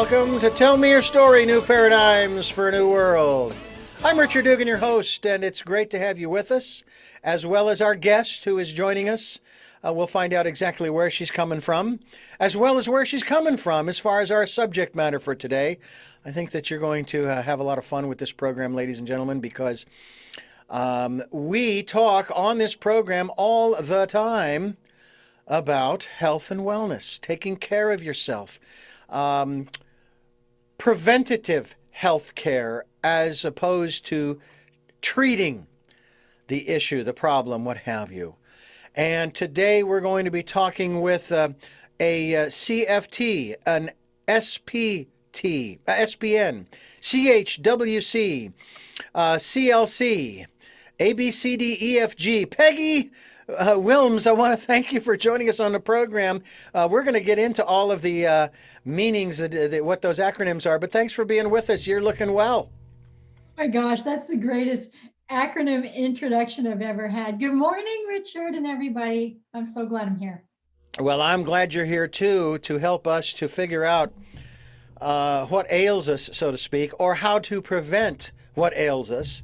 Welcome to Tell Me Your Story, New Paradigms for a New World. I'm Richard Dugan, your host, and it's great to have you with us, as well as our guest who is joining us. We'll find out exactly where she's coming from, as well as where she's coming from as far as our subject matter for today. I think that you're going to have a lot of fun with this program, ladies and gentlemen, because we talk on this program all the time about health and wellness, taking care of yourself, preventative health care as opposed to treating the issue, the problem, what have you. And today we're going to be talking with a CFT, an SPT, SPN, CHWC, CLC, ABCDEFG. Peggy, Willms, I want to thank you for joining us on the program. We're going to get into all of the meanings, what those acronyms are, but thanks for being with us. You're looking well. Oh my gosh, that's the greatest acronym introduction I've ever had. Good morning, Richard and everybody. I'm so glad I'm here. Well, I'm glad you're here too to help us to figure out what ails us, so to speak, or how to prevent what ails us.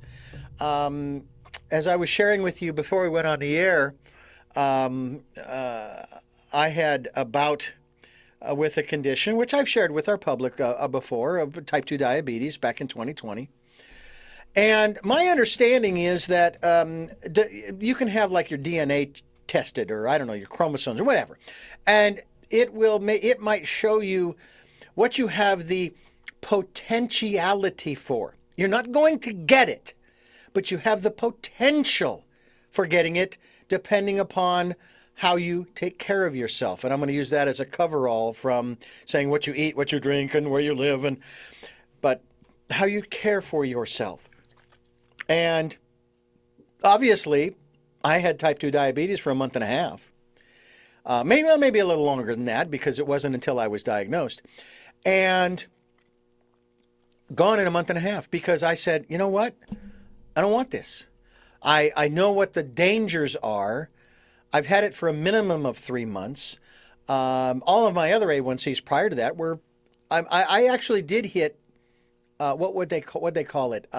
As I was sharing with you before we went on the air, I had a bout with a condition, which I've shared with our public before, type 2 diabetes back in 2020. And my understanding is that you can have like your DNA tested, or I don't know, your chromosomes or whatever, and it might show you what you have the potentiality for. You're not going to get it, but you have the potential for getting it depending upon how you take care of yourself. And I'm going to use that as a coverall from saying what you eat, what you drink, and where you live, but how you care for yourself. And obviously, I had type 2 diabetes for a month and a half. Maybe a little longer than that, because it wasn't until I was diagnosed. And gone in a month and a half because I said, you know what? I don't want this. I know what the dangers are. I've had it for a minimum of 3 months. All of my other A1Cs prior to that were, I actually did hit, what would they call it?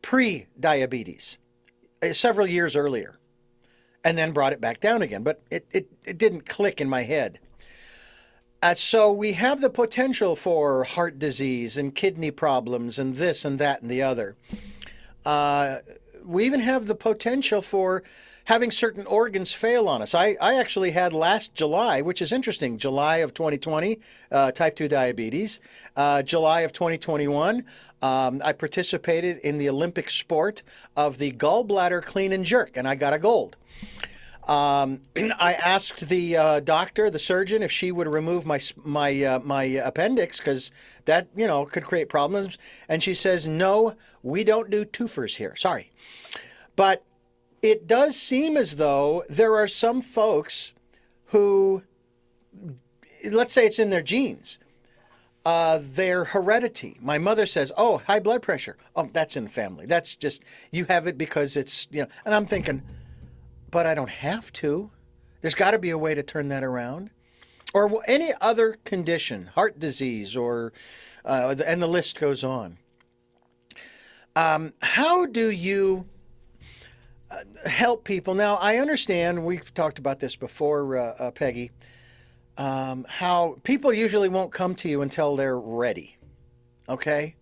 Pre-diabetes several years earlier, and then brought it back down again. But it didn't click in my head. So we have the potential for heart disease and kidney problems and this and that and the other. We even have the potential for having certain organs fail on us. I actually had last July, which is interesting, July of 2020, type 2 diabetes. July of 2021, I participated in the Olympic sport of the gallbladder clean and jerk, and I got a gold. I asked the doctor, the surgeon, if she would remove my appendix, because that, could create problems. And she says, no, we don't do twofers here. Sorry. But it does seem as though there are some folks who, let's say it's in their genes, their heredity. My mother says, oh, high blood pressure. Oh, that's in the family. That's just, you have it because it's, and I'm thinking, but I don't have to. There's got to be a way to turn that around. Or any other condition, heart disease, or and the list goes on. How do you help people? Now, I understand, we've talked about this before, Peggy, how people usually won't come to you until they're ready, okay?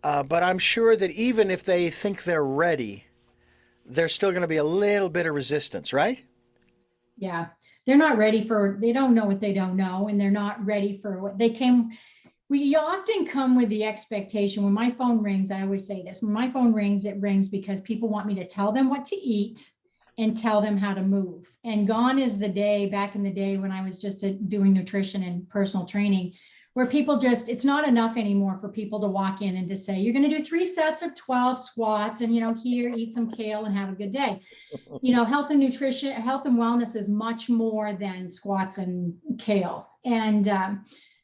But I'm sure that even if they think they're ready, there's still going to be a little bit of resistance, right? Yeah, they're not ready they don't know what they don't know, and they're not ready for what they came. We often come with the expectation. When my phone rings, I always say this, when my phone rings, it rings because people want me to tell them what to eat and tell them how to move. And gone is the day, back in the day when I was just doing nutrition and personal training, where people it's not enough anymore for people to walk in and to say, you're going to do 3 sets of 12 squats and, here, eat some kale and have a good day. Health and nutrition, health and wellness is much more than squats and kale. And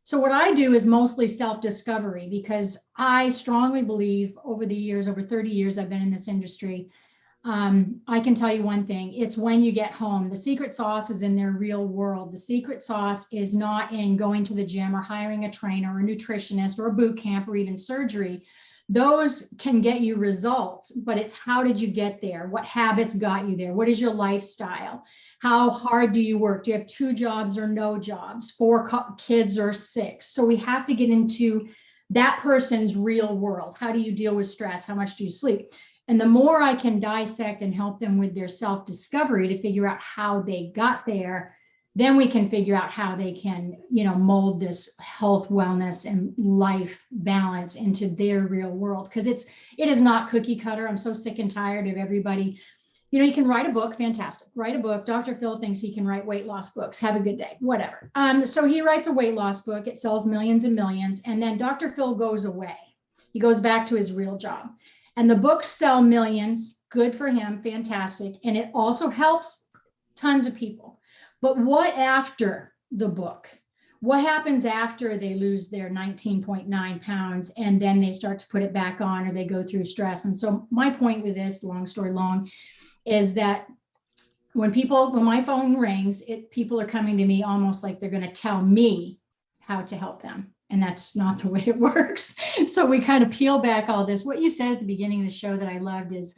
so what I do is mostly self-discovery, because I strongly believe over the years, over 30 years I've been in this industry, I can tell you one thing, it's when you get home. The secret sauce is in their real world. The secret sauce is not in going to the gym or hiring a trainer or a nutritionist or a boot camp or even surgery. Those can get you results, but it's how did you get there? What habits got you there? What is your lifestyle? How hard do you work? Do you have 2 jobs or no jobs, 4 kids or 6? So we have to get into that person's real world. How do you deal with stress? How much do you sleep? And the more I can dissect and help them with their self-discovery to figure out how they got there, then we can figure out how they can, mold this health, wellness, and life balance into their real world. Because it is not cookie cutter. I'm so sick and tired of everybody. You can write a book, fantastic. Write a book. Dr. Phil thinks he can write weight loss books. Have a good day, whatever. So he writes a weight loss book. It sells millions and millions. And then Dr. Phil goes away. He goes back to his real job. And the books sell millions. Good for him. Fantastic. And it also helps tons of people. But what after the book? What happens after they lose their 19.9 pounds and then they start to put it back on or they go through stress? And so my point with this, long story long, is that when my phone rings, people are coming to me almost like they're going to tell me how to help them. And that's not the way it works. So we kind of peel back all this. What you said at the beginning of the show that I loved is,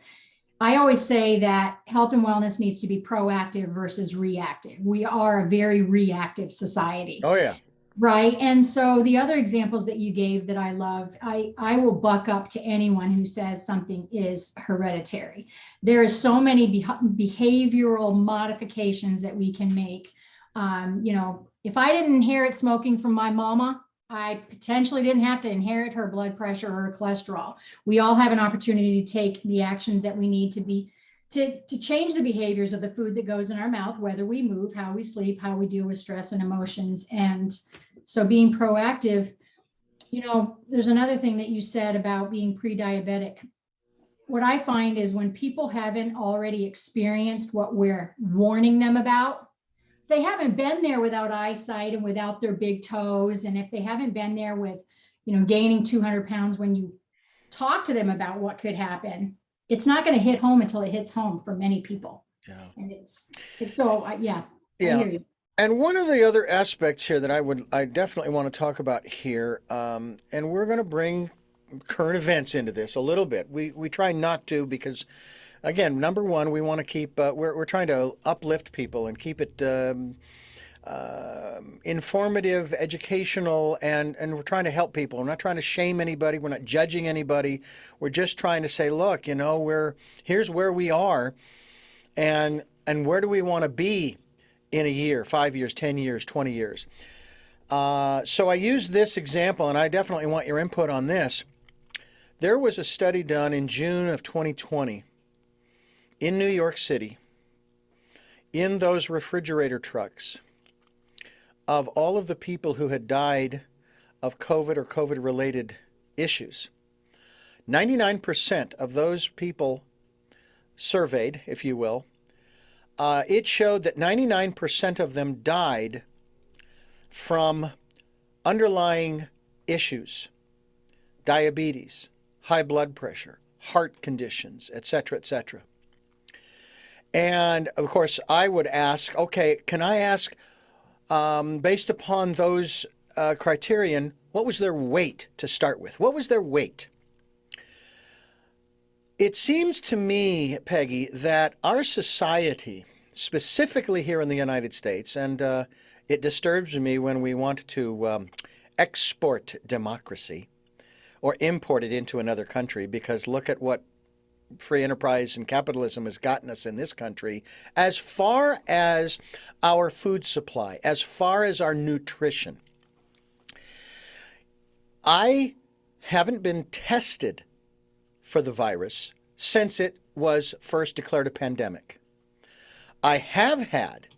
I always say that health and wellness needs to be proactive versus reactive. We are a very reactive society. Oh, yeah. Right. And so the other examples that you gave that I love, I will buck up to anyone who says something is hereditary. There are so many behavioral modifications that we can make. If I didn't inherit smoking from my mama, I potentially didn't have to inherit her blood pressure or her cholesterol. We all have an opportunity to take the actions that we need to change the behaviors of the food that goes in our mouth, whether we move, how we sleep, how we deal with stress and emotions. And so being proactive, there's another thing that you said about being pre-diabetic. What I find is when people haven't already experienced what we're warning them about, they haven't been there without eyesight and without their big toes. And if they haven't been there with, gaining 200 pounds, when you talk to them about what could happen, it's not going to hit home until it hits home for many people. Yeah. And it's so, yeah. I hear you. And one of the other aspects here that I definitely want to talk about here, and we're going to bring current events into this a little bit. We try not to because, again, number one, we want to keep, we're trying to uplift people and keep it informative, educational, and we're trying to help people. We're not trying to shame anybody. We're not judging anybody. We're just trying to say, look, here's where we are, and where do we want to be in a year, 5 years, 10 years, 20 years. So I use this example, and I definitely want your input on this. There was a study done in June of 2020 in New York City, in those refrigerator trucks, of all of the people who had died of COVID or COVID-related issues. 99% of those people surveyed, if you will, it showed that 99% of them died from underlying issues, diabetes, high blood pressure, heart conditions, etc., etc. And of course, I would ask, okay, can I ask, based upon those criterion, what was their weight to start with? What was their weight? It seems to me, Peggy, that our society, specifically here in the United States, and it disturbs me when we want to export democracy or import it into another country, because look at what free enterprise and capitalism has gotten us in this country as far as our food supply, as far as our nutrition. I haven't been tested for the virus since it was first declared a pandemic. I have had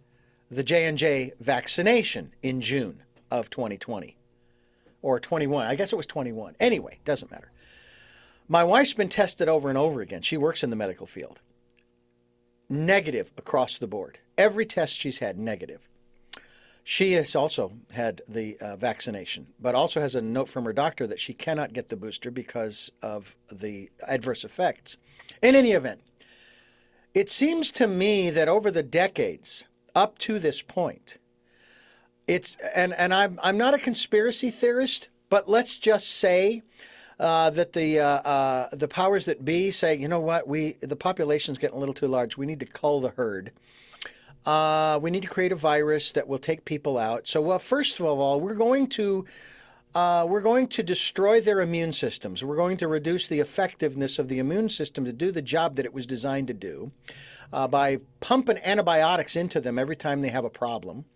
the J&J vaccination in June of 2020 or 21. I guess it was 21. Anyway, doesn't matter. My wife's been tested over and over again. She works in the medical field. Negative across the board. Every test she's had, negative. She has also had the vaccination, but also has a note from her doctor that she cannot get the booster because of the adverse effects. In any event, It seems to me that over the decades up to this point, and I'm not a conspiracy theorist, but let's just say that the powers that be say, you know what, the population's getting a little too large. We need to cull the herd. We need to create a virus that will take people out. So, well, first of all, we're going to destroy their immune systems. We're going to reduce the effectiveness of the immune system to do the job that it was designed to do by pumping antibiotics into them every time they have a problem.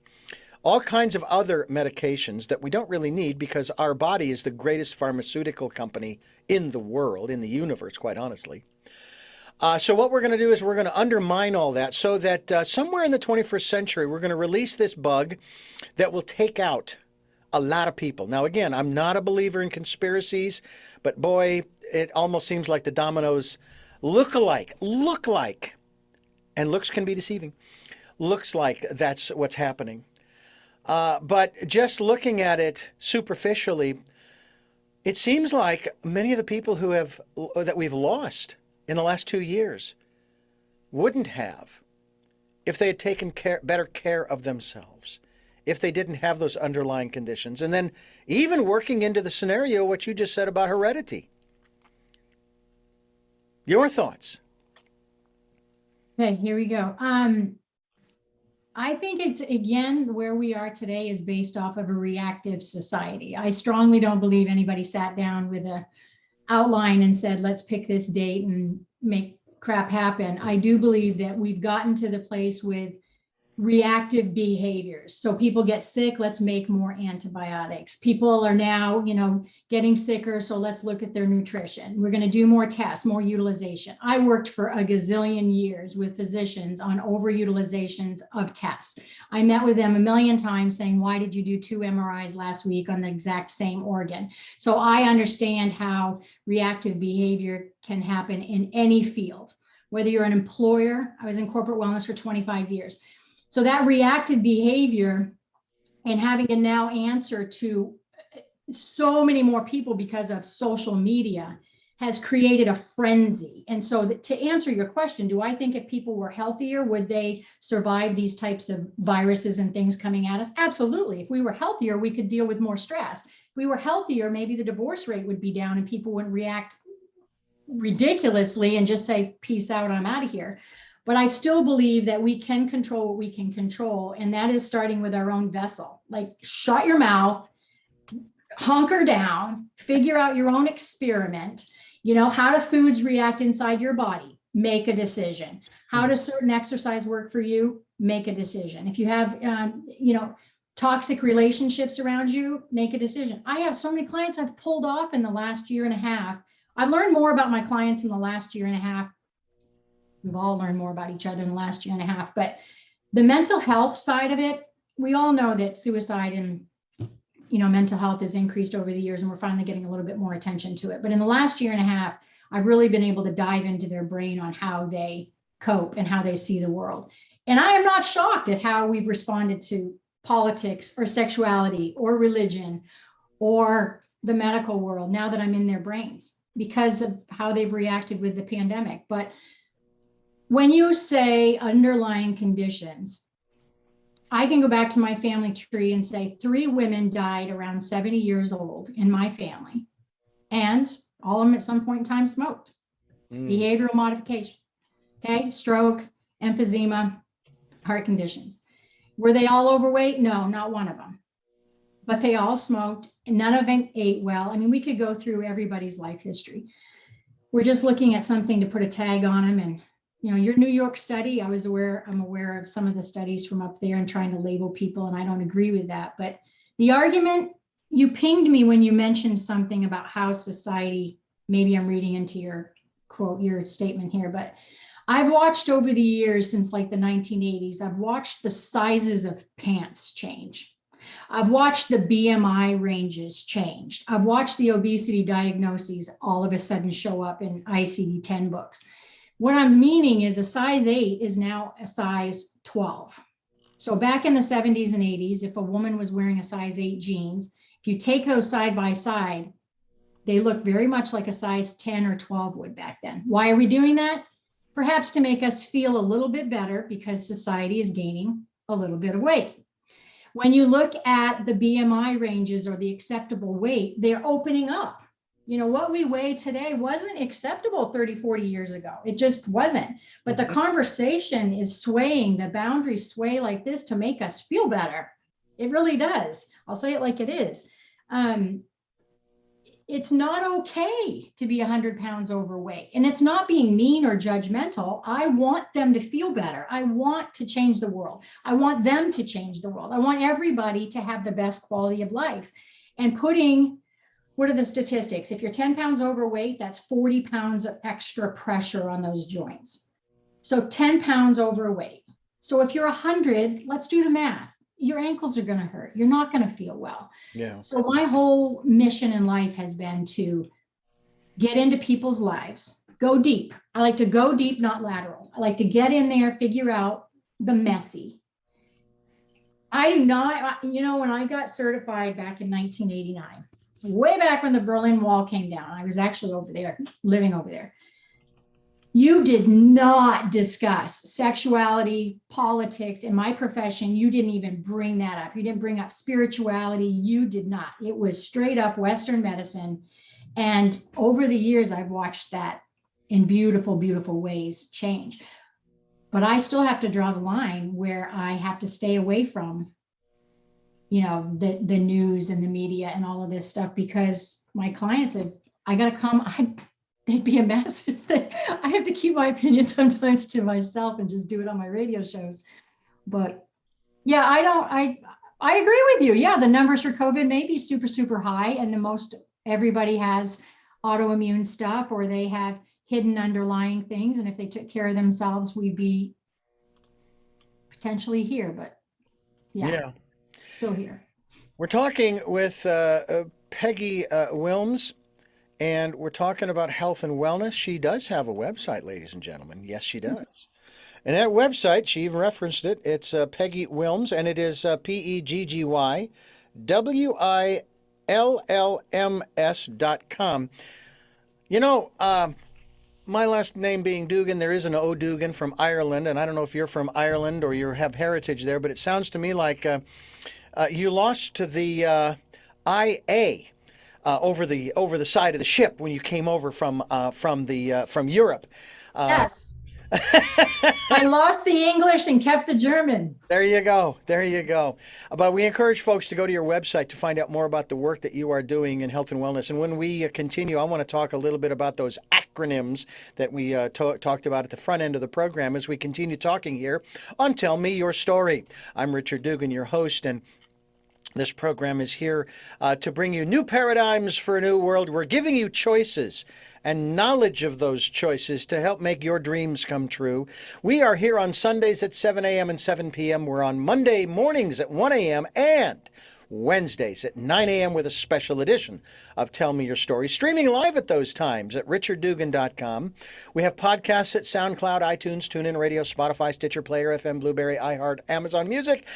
All kinds of other medications that we don't really need because our body is the greatest pharmaceutical company in the world, in the universe, quite honestly. So what we're going to do is we're going to undermine all that so that somewhere in the 21st century, we're going to release this bug that will take out a lot of people. Now, again, I'm not a believer in conspiracies, but boy, it almost seems like the dominoes look like, and looks can be deceiving, looks like that's what's happening. But just looking at it superficially, it seems like many of the people that we've lost in the last 2 years wouldn't have if they had taken better care of themselves, if they didn't have those underlying conditions. And then even working into the scenario, what you just said about heredity. Your thoughts? Okay, here we go. I think it's, again, where we are today is based off of a reactive society. I strongly don't believe anybody sat down with a outline and said, let's pick this date and make crap happen. I do believe that we've gotten to the place with reactive behaviors. So people get sick, let's make more antibiotics. People are now, getting sicker, so let's look at their nutrition. We're going to do more tests, more utilization. I worked for a gazillion years with physicians on overutilizations of tests. I met with them a million times saying, why did you do 2 MRIs last week on the exact same organ? So I understand how reactive behavior can happen in any field, whether you're an employer. I was in corporate wellness for 25 years. So that reactive behavior and having to now answer to so many more people because of social media has created a frenzy. And so to answer your question, do I think if people were healthier, would they survive these types of viruses and things coming at us? Absolutely. If we were healthier, we could deal with more stress. If we were healthier, maybe the divorce rate would be down and people wouldn't react ridiculously and just say, peace out, I'm out of here. But I still believe that we can control what we can control. And that is starting with our own vessel. Like, shut your mouth, hunker down, figure out your own experiment. How do foods react inside your body? Make a decision. How does certain exercise work for you? Make a decision. If you have, toxic relationships around you, make a decision. I have so many clients I've pulled off in the last year and a half. I've learned more about my clients in the last year and a half. We've all learned more about each other in the last year and a half, but the mental health side of it, we all know that suicide and, mental health has increased over the years, and we're finally getting a little bit more attention to it. But in the last year and a half, I've really been able to dive into their brain on how they cope and how they see the world. And I am not shocked at how we've responded to politics or sexuality or religion or the medical world now that I'm in their brains because of how they've reacted with the pandemic. But when you say underlying conditions, I can go back to my family tree and say 3 women died around 70 years old in my family, and all of them at some point in time smoked. Behavioral modification, okay, stroke, emphysema, heart conditions. Were they all overweight? No, not one of them. But they all smoked, and none of them ate well. I mean, we could go through everybody's life history. We're just looking at something to put a tag on them. And your New York study, I'm aware of some of the studies from up there and trying to label people, and I don't agree with that. But the argument, you pinged me when you mentioned something about how society, maybe I'm reading into your quote, your statement here, but I've watched over the years since like the 1980s, I've watched the sizes of pants change. I've watched the BMI ranges change. I've watched the obesity diagnoses all of a sudden show up in ICD-10 books. What I'm meaning is a size 8 is now a size 12. So back in the 70s and 80s, if a woman was wearing a size 8 jeans, if you take those side by side, they look very much like a size 10 or 12 would back then. Why are we doing that? perhaps to make us feel a little bit better because society is gaining a little bit of weight. When you look at the BMI ranges or the acceptable weight, they're opening up. You know, what we weigh today wasn't acceptable 30, 40 years ago. It just wasn't. But the conversation is swaying, the boundaries sway like this to make us feel better. It really does. I'll say it like it is. It's not okay to be 100 pounds overweight. And it's not being mean or judgmental. I want them to feel better. I want to change the world. I want them to change the world. I want everybody to have the best quality of life. And what are the statistics? If you're 10 pounds overweight, that's 40 pounds of extra pressure on those joints. So 10 pounds overweight. So if you're 100, let's do the math. Your ankles are going to hurt. You're not going to feel well. Yeah. So my whole mission in life has been to get into people's lives, go deep. I like to go deep, not lateral. I like to get in there, figure out the messy. I do not, you know, when I got certified back in 1989, way back when the Berlin Wall came down, I was actually over there, living over there. You did not discuss sexuality, politics. In my profession, you didn't even bring that up. You didn't bring up spirituality. You did not. It was straight up Western medicine. And over the years, I've watched that in beautiful, beautiful ways change. But I still have to draw the line where I have to stay away from, you know, the news and the media and all of this stuff, because my clients I got to come, they'd be a mess if I have to keep my opinion sometimes to myself and just do it on my radio shows. But yeah, I agree with you. Yeah, the numbers for COVID may be super, super high, and everybody has autoimmune stuff, or they have hidden underlying things. And if they took care of themselves, we'd be potentially here, but yeah. Still here. We're talking with Peggy Willms. And we're talking about health and wellness. She does have a website, ladies and gentlemen. Yes, she does. And that website, she even referenced it. It's Peggy Willms, and it is PeggyyWillms.com. You know, my last name being Dugan, there is an O'Dugan from Ireland, and I don't know if you're from Ireland or you have heritage there, but it sounds to me like you lost to the IA. Over the side of the ship when you came over from Europe. Yes. I lost the English and kept the German. There you go. There you go. But we encourage folks to go to your website to find out more about the work that you are doing in health and wellness. And when we continue, I want to talk a little bit about those acronyms that we talked about at the front end of the program as we continue talking here on Tell Me Your Story. I'm Richard Dugan, your host, and this program is here to bring you new paradigms for a new world. We're giving you choices and knowledge of those choices to help make your dreams come true. We are here on Sundays at 7 a.m. and 7 p.m. We're on Monday mornings at 1 a.m. and Wednesdays at 9 a.m. with a special edition of Tell Me Your Story, streaming live at those times at richarddugan.com. We have podcasts at SoundCloud, iTunes, TuneIn Radio, Spotify, Stitcher, Player FM, Blueberry, iHeart, Amazon Music,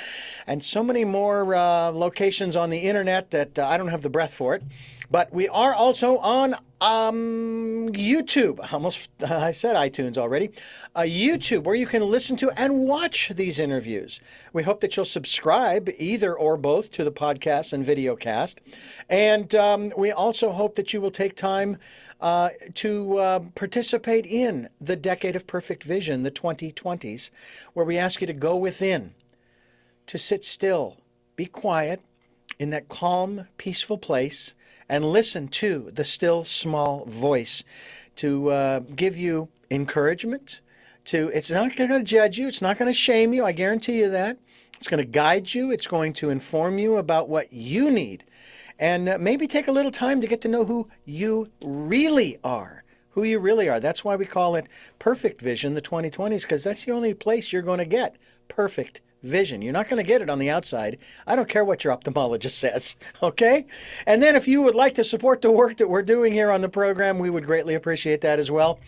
and so many more locations on the internet that I don't have the breath for it. But we are also on YouTube. I said iTunes already. YouTube, where you can listen to and watch these interviews. We hope that you'll subscribe, either or both, to the podcast and video cast. And we also hope that you will take time to participate in the Decade of Perfect Vision, the 2020s, where we ask you to go within, to sit still, be quiet in that calm, peaceful place, and listen to the still small voice to give you encouragement. It's not going to judge you. It's not going to shame you. I guarantee you that. It's going to guide you. It's going to inform you about what you need. And maybe take a little time to get to know who you really are. Who you really are. That's why we call it Perfect Vision, the 2020s, because that's the only place you're going to get perfect vision. You're not going to get it on the outside. I don't care what your ophthalmologist says, okay? And then if you would like to support the work that we're doing here on the program, we would greatly appreciate that as well.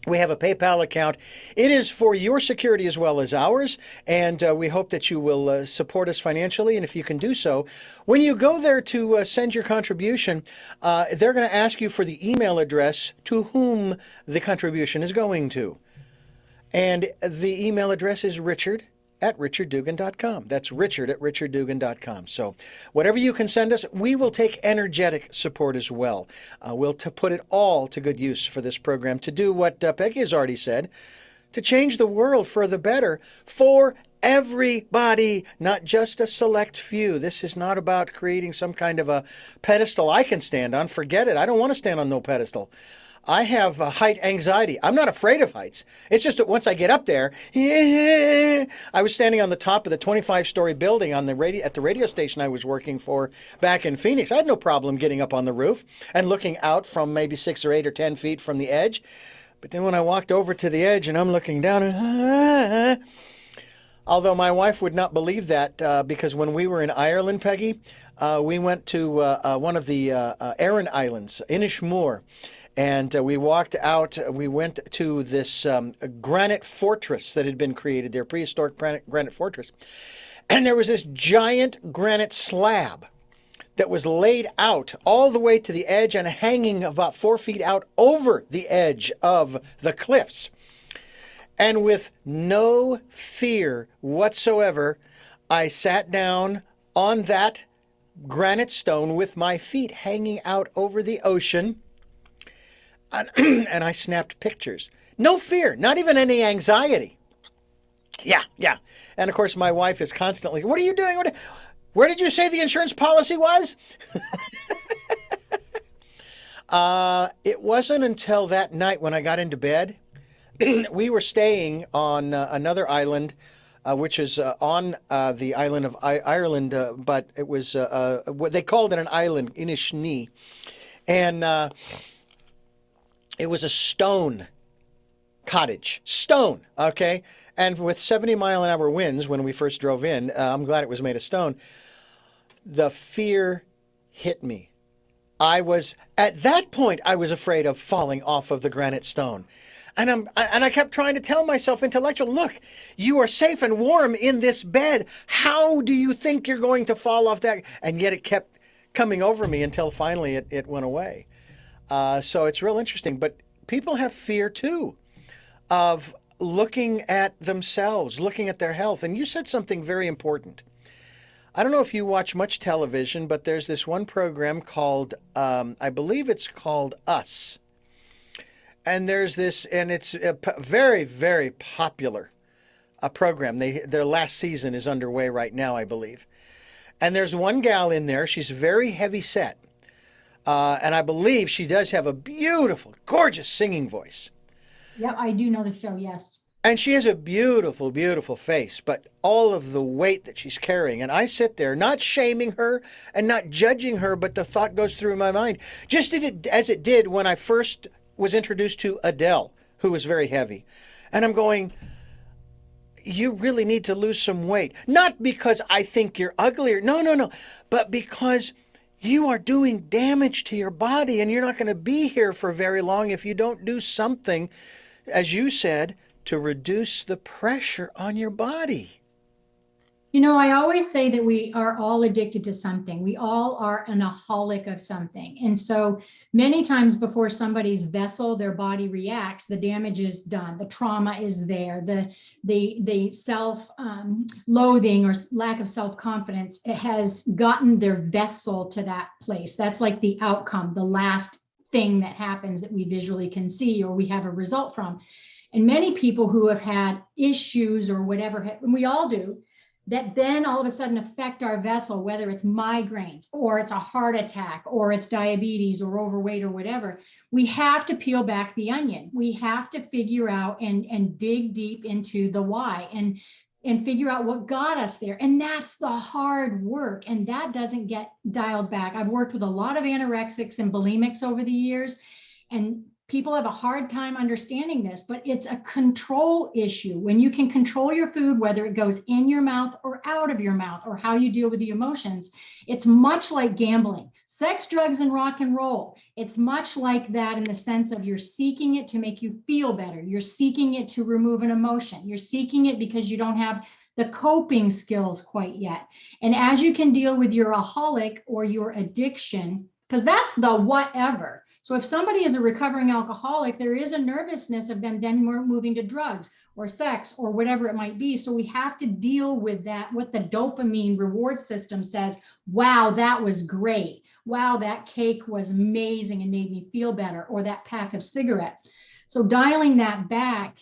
We have a PayPal account. It is for your security as well as ours, and we hope that you will support us financially. And if you can do so, when you go there to send your contribution, they're going to ask you for the email address to whom the contribution is going to. And the email address is richard@richarddugan.com. That's richard@richarddugan.com. So whatever you can send us, we will take energetic support as well. We'll put it all to good use for this program to do what Peggy has already said, to change the world for the better for everybody, not just a select few. This is not about creating some kind of a pedestal I can stand on. Forget it. I don't want to stand on no pedestal. I have height anxiety. I'm not afraid of heights. It's just that once I get up there, I was standing on the top of the 25-story building on the at the radio station I was working for back in Phoenix. I had no problem getting up on the roof and looking out from maybe 6 or 8 or 10 feet from the edge. But then when I walked over to the edge and I'm looking down, although my wife would not believe that, because when we were in Ireland, Peggy, we went to one of the Aran Islands, Inishmore. And we walked out, we went to this granite fortress that had been created there, prehistoric granite fortress. And there was this giant granite slab that was laid out all the way to the edge and hanging about 4 feet out over the edge of the cliffs. And with no fear whatsoever, I sat down on that granite stone with my feet hanging out over the ocean. And I snapped pictures. No fear, not even any anxiety. Yeah. And of course, my wife is constantly, what are you doing? Where did you say the insurance policy was? It wasn't until that night when I got into bed. We were staying on another island, which is on the island of Ireland, but it was what they called it an island, Inishni. And it was a stone cottage. Stone, okay? And with 70-mile-an-hour winds when we first drove in, I'm glad it was made of stone, the fear hit me. At that point, I was afraid of falling off of the granite stone. And I kept trying to tell myself, intellectual, look, you are safe and warm in this bed. How do you think you're going to fall off that? And yet it kept coming over me until finally it went away. So it's real interesting. But people have fear, too, of looking at themselves, looking at their health. And you said something very important. I don't know if you watch much television, but there's this one program called, I believe it's called Us. And there's this, and it's a very, very popular program. Their last season is underway right now, I believe. And there's one gal in there. She's very heavy set. And I believe she does have a beautiful, gorgeous singing voice. Yeah, I do know the show, yes. And she has a beautiful, beautiful face, but all of the weight that she's carrying. And I sit there not shaming her and not judging her, but the thought goes through my mind, just as it did when I first was introduced to Adele, who was very heavy. And I'm going, you really need to lose some weight. Not because I think you're uglier. No. But because you are doing damage to your body and you're not going to be here for very long if you don't do something, as you said, to reduce the pressure on your body. You know, I always say that we are all addicted to something. We all are an aholic of something. And so many times before somebody's vessel, their body reacts, the damage is done. The trauma is there. The self-loathing or lack of self-confidence, it has gotten their vessel to that place. That's like the outcome, the last thing that happens that we visually can see or we have a result from. And many people who have had issues or whatever, and we all do, that then all of a sudden affect our vessel, whether it's migraines or it's a heart attack or it's diabetes or overweight or whatever, we have to peel back the onion. We have to figure out and dig deep into the why and figure out what got us there. And that's the hard work. And that doesn't get dialed back. I've worked with a lot of anorexics and bulimics over the years, and people have a hard time understanding this, but it's a control issue. When you can control your food, whether it goes in your mouth or out of your mouth, or how you deal with the emotions, it's much like gambling, sex, drugs, and rock and roll. It's much like that in the sense of you're seeking it to make you feel better. You're seeking it to remove an emotion. You're seeking it because you don't have the coping skills quite yet. And as you can deal with your aholic or your addiction, because that's the whatever. So if somebody is a recovering alcoholic, there is a nervousness of them then moving to drugs or sex or whatever it might be. So we have to deal with that, what the dopamine reward system says. Wow, that was great. Wow, that cake was amazing and made me feel better, or that pack of cigarettes. So dialing that back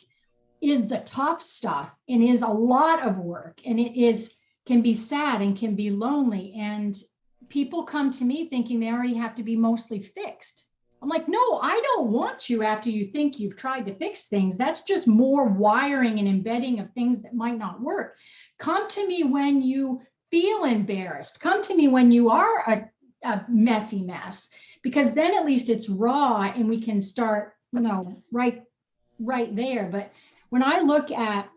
is the tough stuff and is a lot of work, and can be sad and can be lonely. And people come to me thinking they already have to be mostly fixed. I'm like, no, I don't want you after you think you've tried to fix things. That's just more wiring and embedding of things that might not work. Come to me when you feel embarrassed. Come to me when you are a messy mess, because then at least it's raw and we can start, right there. But when I look at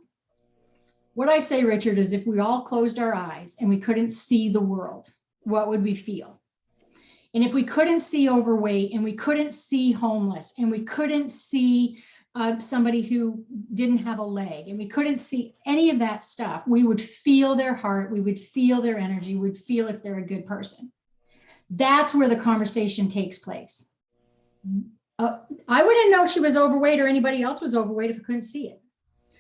what I say, Richard, is if we all closed our eyes and we couldn't see the world, what would we feel? And if we couldn't see overweight, and we couldn't see homeless, and we couldn't see somebody who didn't have a leg, and we couldn't see any of that stuff, we would feel their heart, we would feel their energy, we'd feel if they're a good person. That's where the conversation takes place. I wouldn't know she was overweight or anybody else was overweight if I couldn't see it.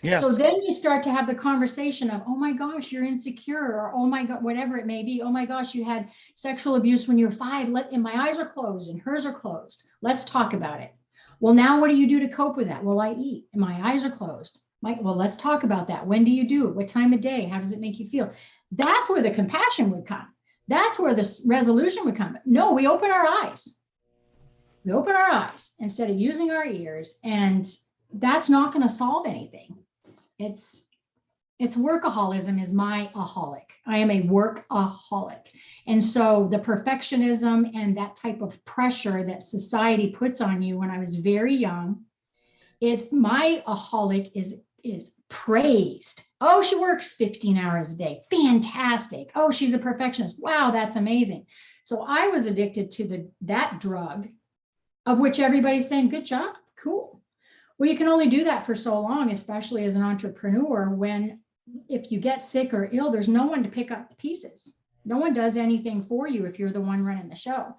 Yeah. So then you start to have the conversation of, oh my gosh, you're insecure, or oh my God, whatever it may be. Oh my gosh, you had sexual abuse when you were 5, and my eyes are closed and hers are closed. Let's talk about it. Well, now what do you do to cope with that? Well, I eat and my eyes are closed. Well, let's talk about that. When do you do it? What time of day? How does it make you feel? That's where the compassion would come. That's where the resolution would come. No, we open our eyes. We open our eyes instead of using our ears, and that's not going to solve anything. It's workaholism is my aholic. I am a workaholic. And so the perfectionism and that type of pressure that society puts on you when I was very young is my aholic is praised. Oh, she works 15 hours a day. Fantastic. Oh, she's a perfectionist. Wow, that's amazing. So I was addicted to that drug, of which everybody's saying, good job, cool. Well, you can only do that for so long, especially as an entrepreneur, if you get sick or ill, there's no one to pick up the pieces. No one does anything for you if you're the one running the show.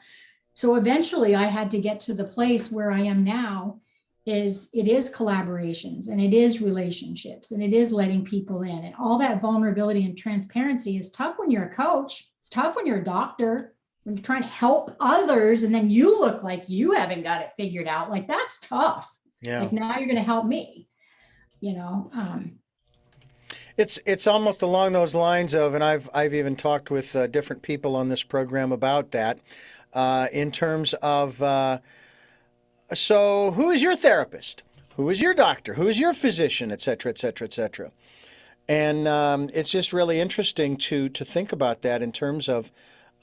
So eventually I had to get to the place where I am now. It is collaborations, and it is relationships, and it is letting people in, and all that vulnerability and transparency is tough when you're a coach. It's tough when you're a doctor, when you're trying to help others and then you look like you haven't got it figured out. Like, that's tough. Yeah. Like, now you're going to help me, It's almost along those lines of, and I've even talked with different people on this program about that, in terms of, so who is your therapist? Who is your doctor? Who is your physician, et cetera, et cetera, et cetera. And it's just really interesting to think about that in terms of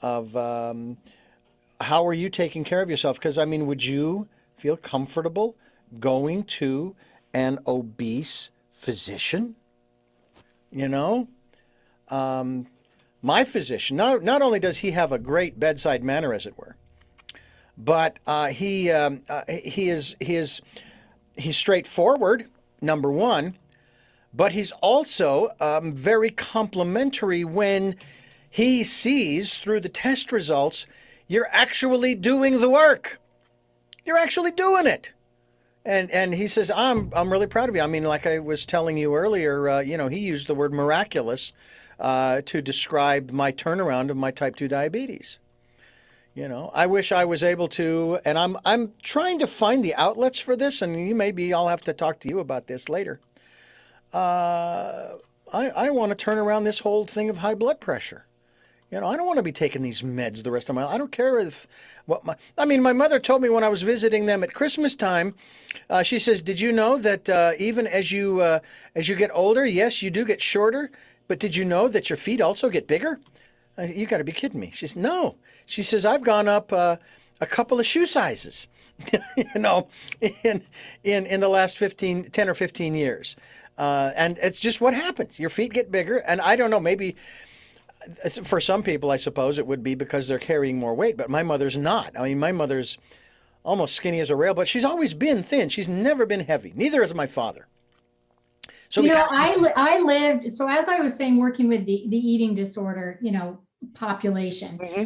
how are you taking care of yourself? Because, I mean, would you feel comfortable going to an obese physician? My physician, not only does he have a great bedside manner, as it were, but he's straightforward, number one, but he's also very complimentary when he sees through the test results you're actually doing the work. You're actually doing it. And he says, I'm really proud of you. I mean, like I was telling you earlier, he used the word miraculous to describe my turnaround of my type 2 diabetes. I wish I was able to, and I'm trying to find the outlets for this, and I'll have to talk to you about this later. I want to turn around this whole thing of high blood pressure. I don't want to be taking these meds the rest of my life. I don't care my mother told me when I was visiting them at Christmas time, she says, did you know that even as you get older, yes, you do get shorter, but did you know that your feet also get bigger? You got to be kidding me. She says, no. She says, I've gone up a couple of shoe sizes, in the last 10 or 15 years. And it's just what happens. Your feet get bigger. And I don't know, maybe for some people, I suppose it would be because they're carrying more weight, but my mother's not. I mean, my mother's almost skinny as a rail, but she's always been thin. She's never been heavy. Neither has my father. So I lived, so as I was saying, working with the eating disorder, population, Mm-hmm.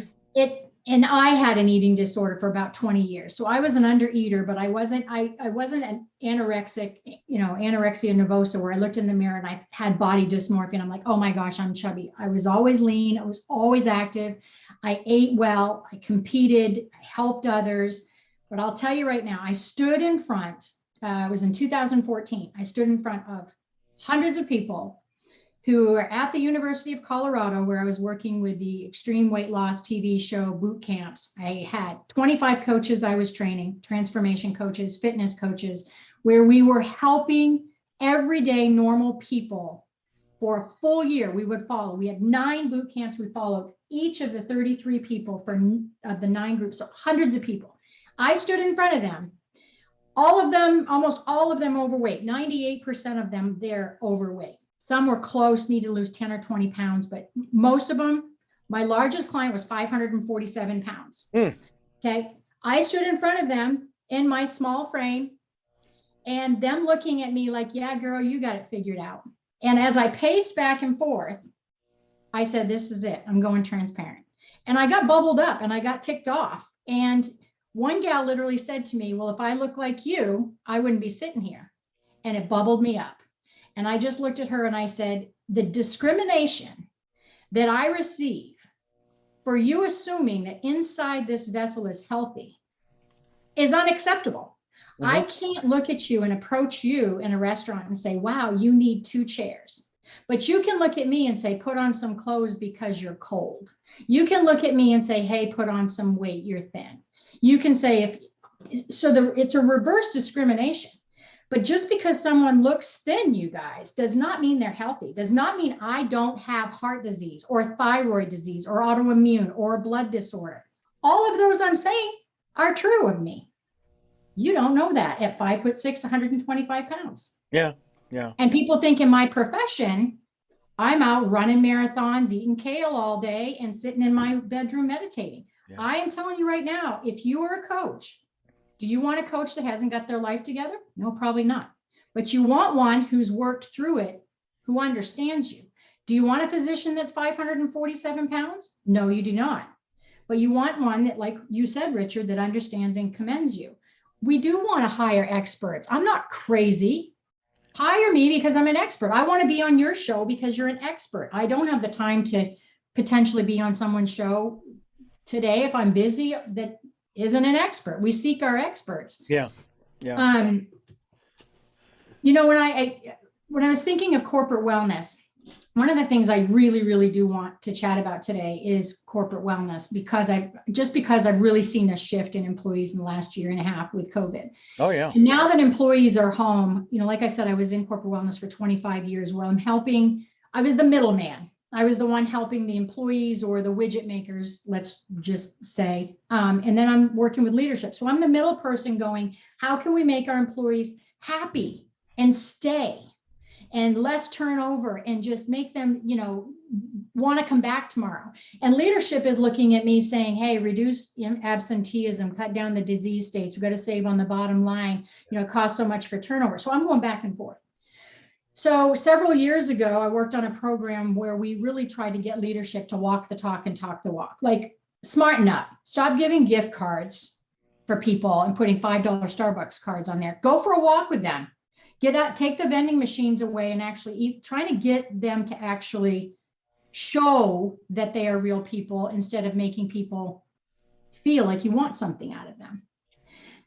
and I had an eating disorder for about 20 years. So I was an undereater, but I wasn't an anorexic, anorexia nervosa, where I looked in the mirror and I had body dysmorphia. And I'm like, oh my gosh, I'm chubby. I was always lean. I was always active. I ate well. I competed. I helped others. But I'll tell you right now, I stood in front, it was in 2014. I stood in front of hundreds of people who were at the University of Colorado, where I was working with the extreme weight loss TV show boot camps. I had 25 coaches I was training, transformation coaches, fitness coaches, where we were helping everyday normal people for a full year. We would follow. We had 9 boot camps. We followed each of the 33 people of the 9 groups, so hundreds of people. I stood in front of them. All of them, almost all of them overweight. 98% of them, they're overweight. Some were close, need to lose 10 or 20 pounds, but most of them, my largest client was 547 pounds. Okay. I stood in front of them in my small frame and them looking at me like, yeah, girl, you got it figured out. And as I paced back and forth, I said, this is it. I'm going transparent. And I got bubbled up and I got ticked off. And one gal literally said to me, well, if I look like you, I wouldn't be sitting here. And it bubbled me up. And I just looked at her and I said, the discrimination that I receive for you assuming that inside this vessel is healthy is unacceptable. I can't look at you and approach you in a restaurant and say, wow, you need 2 chairs. But you can look at me and say, put on some clothes because you're cold. You can look at me and say, hey, put on some weight, you're thin. You can say, it's a reverse discrimination. But just because someone looks thin, you guys, does not mean they're healthy. Does not mean I don't have heart disease or thyroid disease or autoimmune or a blood disorder. All of those I'm saying are true of me. You don't know that at 5'6", 125 pounds. Yeah. Yeah. And people think in my profession, I'm out running marathons, eating kale all day and sitting in my bedroom meditating. Yeah. I am telling you right now, if you are a coach, do you want a coach that hasn't got their life together? No, probably not. But you want one who's worked through it, who understands you. Do you want a physician that's 547 pounds? No, you do not. But you want one that, like you said, Richard, that understands and commends you. We do want to hire experts. I'm not crazy. Hire me because I'm an expert. I want to be on your show because you're an expert. I don't have the time to potentially be on someone's show today if I'm busy that isn't an expert. We seek our experts. Yeah. Yeah. When I was thinking of corporate wellness, one of the things I really, really do want to chat about today is corporate wellness, because I've really seen a shift in employees in the last year and a half with COVID. Oh yeah. And now that employees are home, like I said, I was in corporate wellness for 25 years where I was the middleman. I was the one helping the employees or the widget makers, let's just say. And then I'm working with leadership. So I'm the middle person going, how can we make our employees happy and stay and less turnover and just make them, want to come back tomorrow? And leadership is looking at me saying, hey, reduce absenteeism, cut down the disease states. We've got to save on the bottom line. It costs so much for turnover. So I'm going back and forth. So several years ago, I worked on a program where we really tried to get leadership to walk the talk and talk the walk. Like, smarten up. Stop giving gift cards for people and putting $5 Starbucks cards on there. Go for a walk with them. Get out, take the vending machines away and actually trying to get them to actually show that they are real people instead of making people feel like you want something out of them.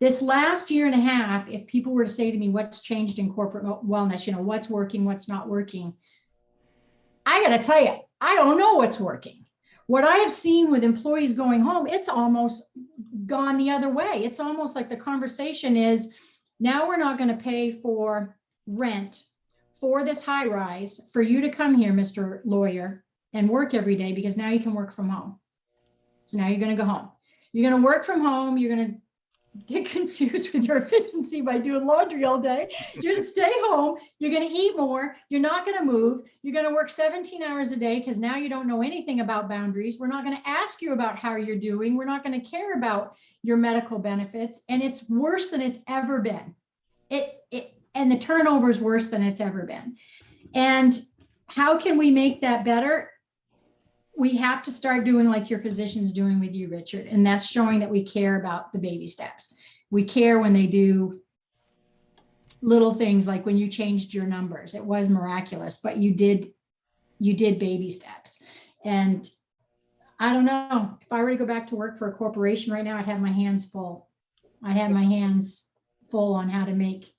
This last year and a half, if people were to say to me, what's changed in corporate wellness, what's working, what's not working, I got to tell you, I don't know what's working. What I have seen with employees going home, it's almost gone the other way. It's almost like the conversation is, now we're not going to pay for rent for this high rise for you to come here, Mr. Lawyer, and work every day, because now you can work from home. So now you're going to go home. You're going to work from home. You're going to get confused with your efficiency by doing laundry all day. You're going to stay home. You're going to eat more. You're not going to move. You're going to work 17 hours a day because now you don't know anything about boundaries. We're not going to ask you about how you're doing. We're not going to care about your medical benefits. And it's worse than it's ever been. And the turnover is worse than it's ever been. And how can we make that better? we have to start doing like your physician's doing with you, Richard, and that's showing that we care about the baby steps. We care when they do little things like when you changed your numbers. It was miraculous, but you did baby steps. And I don't know, if I were to go back to work for a corporation right now, I'd have my hands full. I'd have my hands full on how to make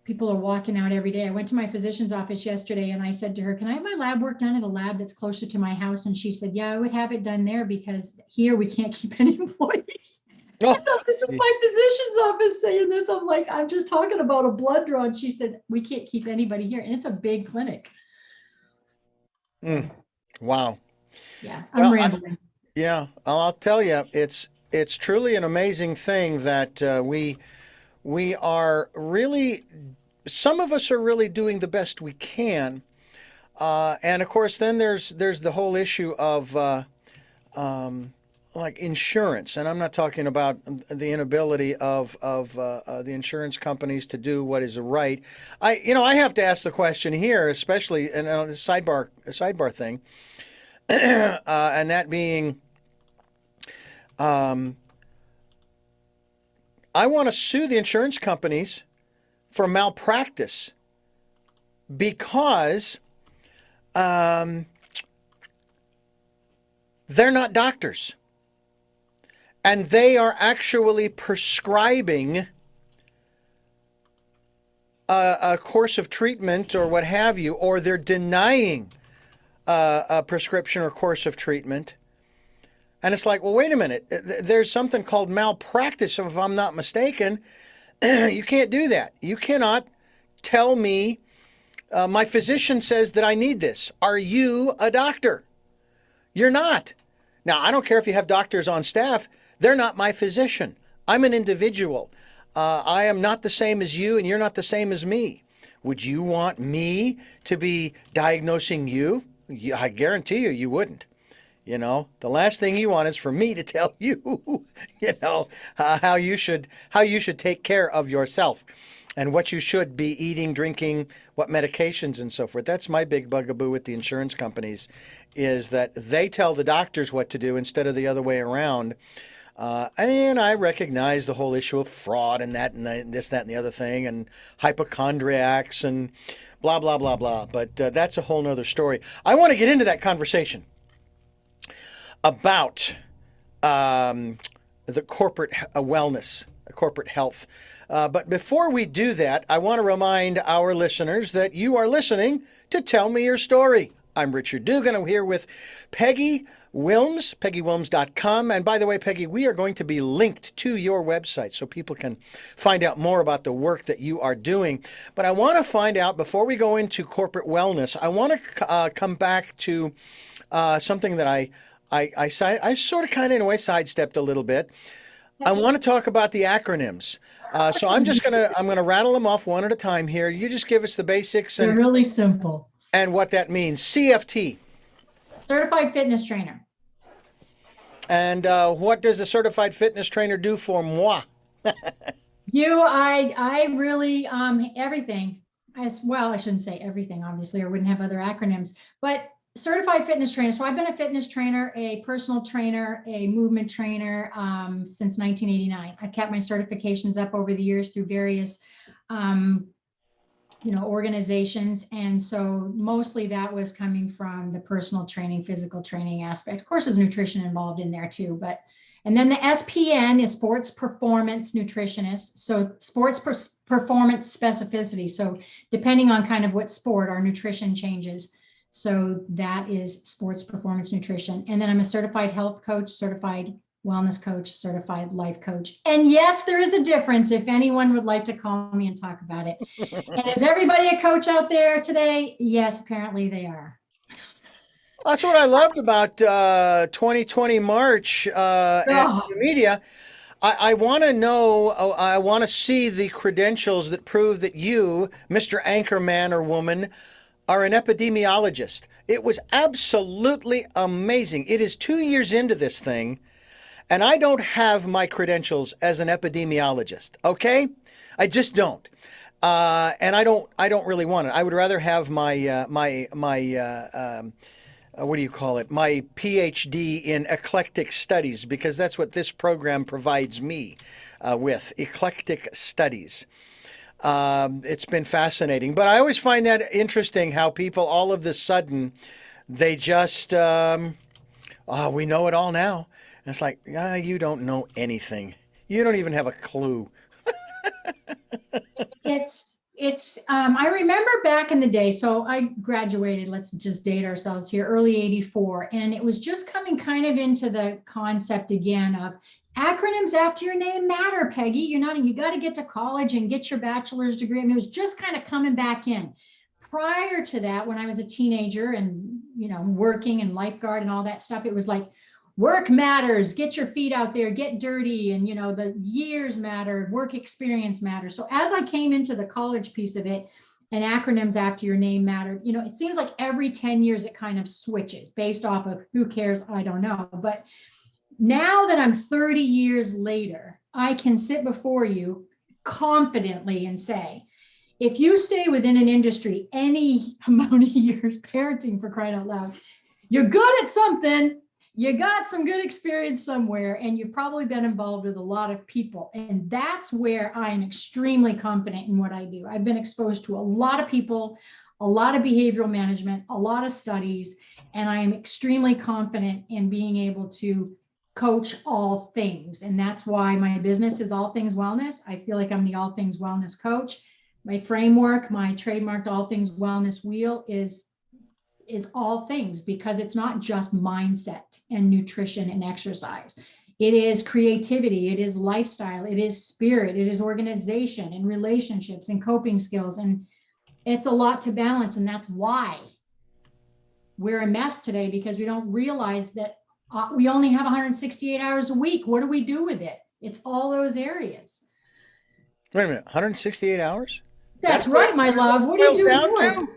people are walking out every day. I went to my physician's office yesterday and I said to her, can I have my lab work done at a lab that's closer to my house? And she said, yeah, I would have it done there because here we can't keep any employees. Oh, I thought, this is my physician's office saying this. I'm like, I'm just talking about a blood draw. And she said, we can't keep anybody here. And it's a big clinic. Wow. Yeah, I'm rambling. Yeah, I'll tell you, it's truly an amazing thing that we are really, some of us are really doing the best we can, and of course, then there's the whole issue of like insurance, and I'm not talking about the inability of the insurance companies to do what is right. I have to ask the question here, especially and a sidebar thing, and that being. I want to sue the insurance companies for malpractice because they're not doctors. And they are actually prescribing a course of treatment or what have you, or they're denying a prescription or course of treatment. And it's like, well, wait a minute. There's something called malpractice, if I'm not mistaken. You can't do that. You cannot tell me, my physician says that I need this. Are you a doctor? You're not. Now, I don't care if you have doctors on staff. They're not my physician. I'm an individual. I am not the same as you, and you're not the same as me. Would you want me to be diagnosing you? I guarantee you, you wouldn't. You know, the last thing you want is for me to tell you, how you should take care of yourself and what you should be eating, drinking, what medications and so forth. That's my big bugaboo with the insurance companies, is that they tell the doctors what to do instead of the other way around. And I recognize the whole issue of fraud and that and this, that, and the other thing, and hypochondriacs and blah, blah, blah, blah. But that's a whole nother story. I want to get into that conversation about the corporate wellness, corporate health. But before we do that, I want to remind our listeners that you are listening to Tell Me Your Story. I'm Richard Dugan. I'm here with Peggy Willms, PeggyWillms.com. And by the way, Peggy, we are going to be linked to your website so people can find out more about the work that you are doing. But I want to find out, before we go into corporate wellness, I want to come back to something that I sort of kind of in a way sidestepped a little bit. I want to talk about the acronyms. So I'm going to rattle them off one at a time here. You just give us the basics They're really simple. And what that means. CFT. Certified fitness trainer. And what does a certified fitness trainer do for moi? I really, everything. Well, I shouldn't say everything, obviously, I wouldn't have other acronyms, but certified fitness trainer. So I've been a fitness trainer, a personal trainer, a movement trainer since 1989. I've kept my certifications up over the years through various, organizations. And so mostly that was coming from the personal training, physical training aspect. Of course, there's nutrition involved in there too, and then the SPN is sports performance nutritionist. So sports performance specificity. So depending on kind of what sport, our nutrition changes. So that is sports performance nutrition. And then I'm a certified health coach, certified wellness coach, certified life coach. And yes, there is a difference if anyone would like to call me and talk about it. And is everybody a coach out there today? Yes, apparently they are. That's what I loved about 2020 March and the media. I want to know, I want to see the credentials that prove that you, Mr. Anchorman or woman, are an epidemiologist. It was absolutely amazing. It is 2 years into this thing, and I don't have my credentials as an epidemiologist. Okay, I just don't, and I don't really want it. I would rather have my what do you call it? My PhD in eclectic studies, because that's what this program provides me with, eclectic studies. It's been fascinating, but I always find that interesting how people all of a sudden they just, oh, we know it all now. And it's like, ah, you don't know anything. You don't even have a clue. I remember back in the day, so I graduated, let's just date ourselves here, early 84. And it was just coming kind of into the concept again of acronyms after your name matter, Peggy. You got to get to college and get your bachelor's degree. I mean, it was just kind of coming back in. Prior to that, when I was a teenager and, working and lifeguard and all that stuff, it was like, work matters, get your feet out there, get dirty, and the years matter, work experience matters. So as I came into the college piece of it, and acronyms after your name mattered, it seems like every 10 years it kind of switches based off of who cares, I don't know. But now that I'm 30 years later, I can sit before you confidently and say, if you stay within an industry any amount of years, parenting for crying out loud, you're good at something. You got some good experience somewhere, and you've probably been involved with a lot of people. And that's where I'm extremely confident in what I do. I've been exposed to a lot of people, a lot of behavioral management, a lot of studies, and I am extremely confident in being able to coach all things. And that's why my business is All Things Wellness. I feel like I'm the All Things Wellness coach. My framework, my trademarked All Things Wellness wheel is all things, because it's not just mindset and nutrition and exercise. It is creativity, it is lifestyle, it is spirit, it is organization and relationships and coping skills. And it's a lot to balance. And that's why we're a mess today, because we don't realize that we only have 168 hours a week. What do we do with it? It's all those areas. Wait a minute, 168 hours? That's right, my love. What do you do down more?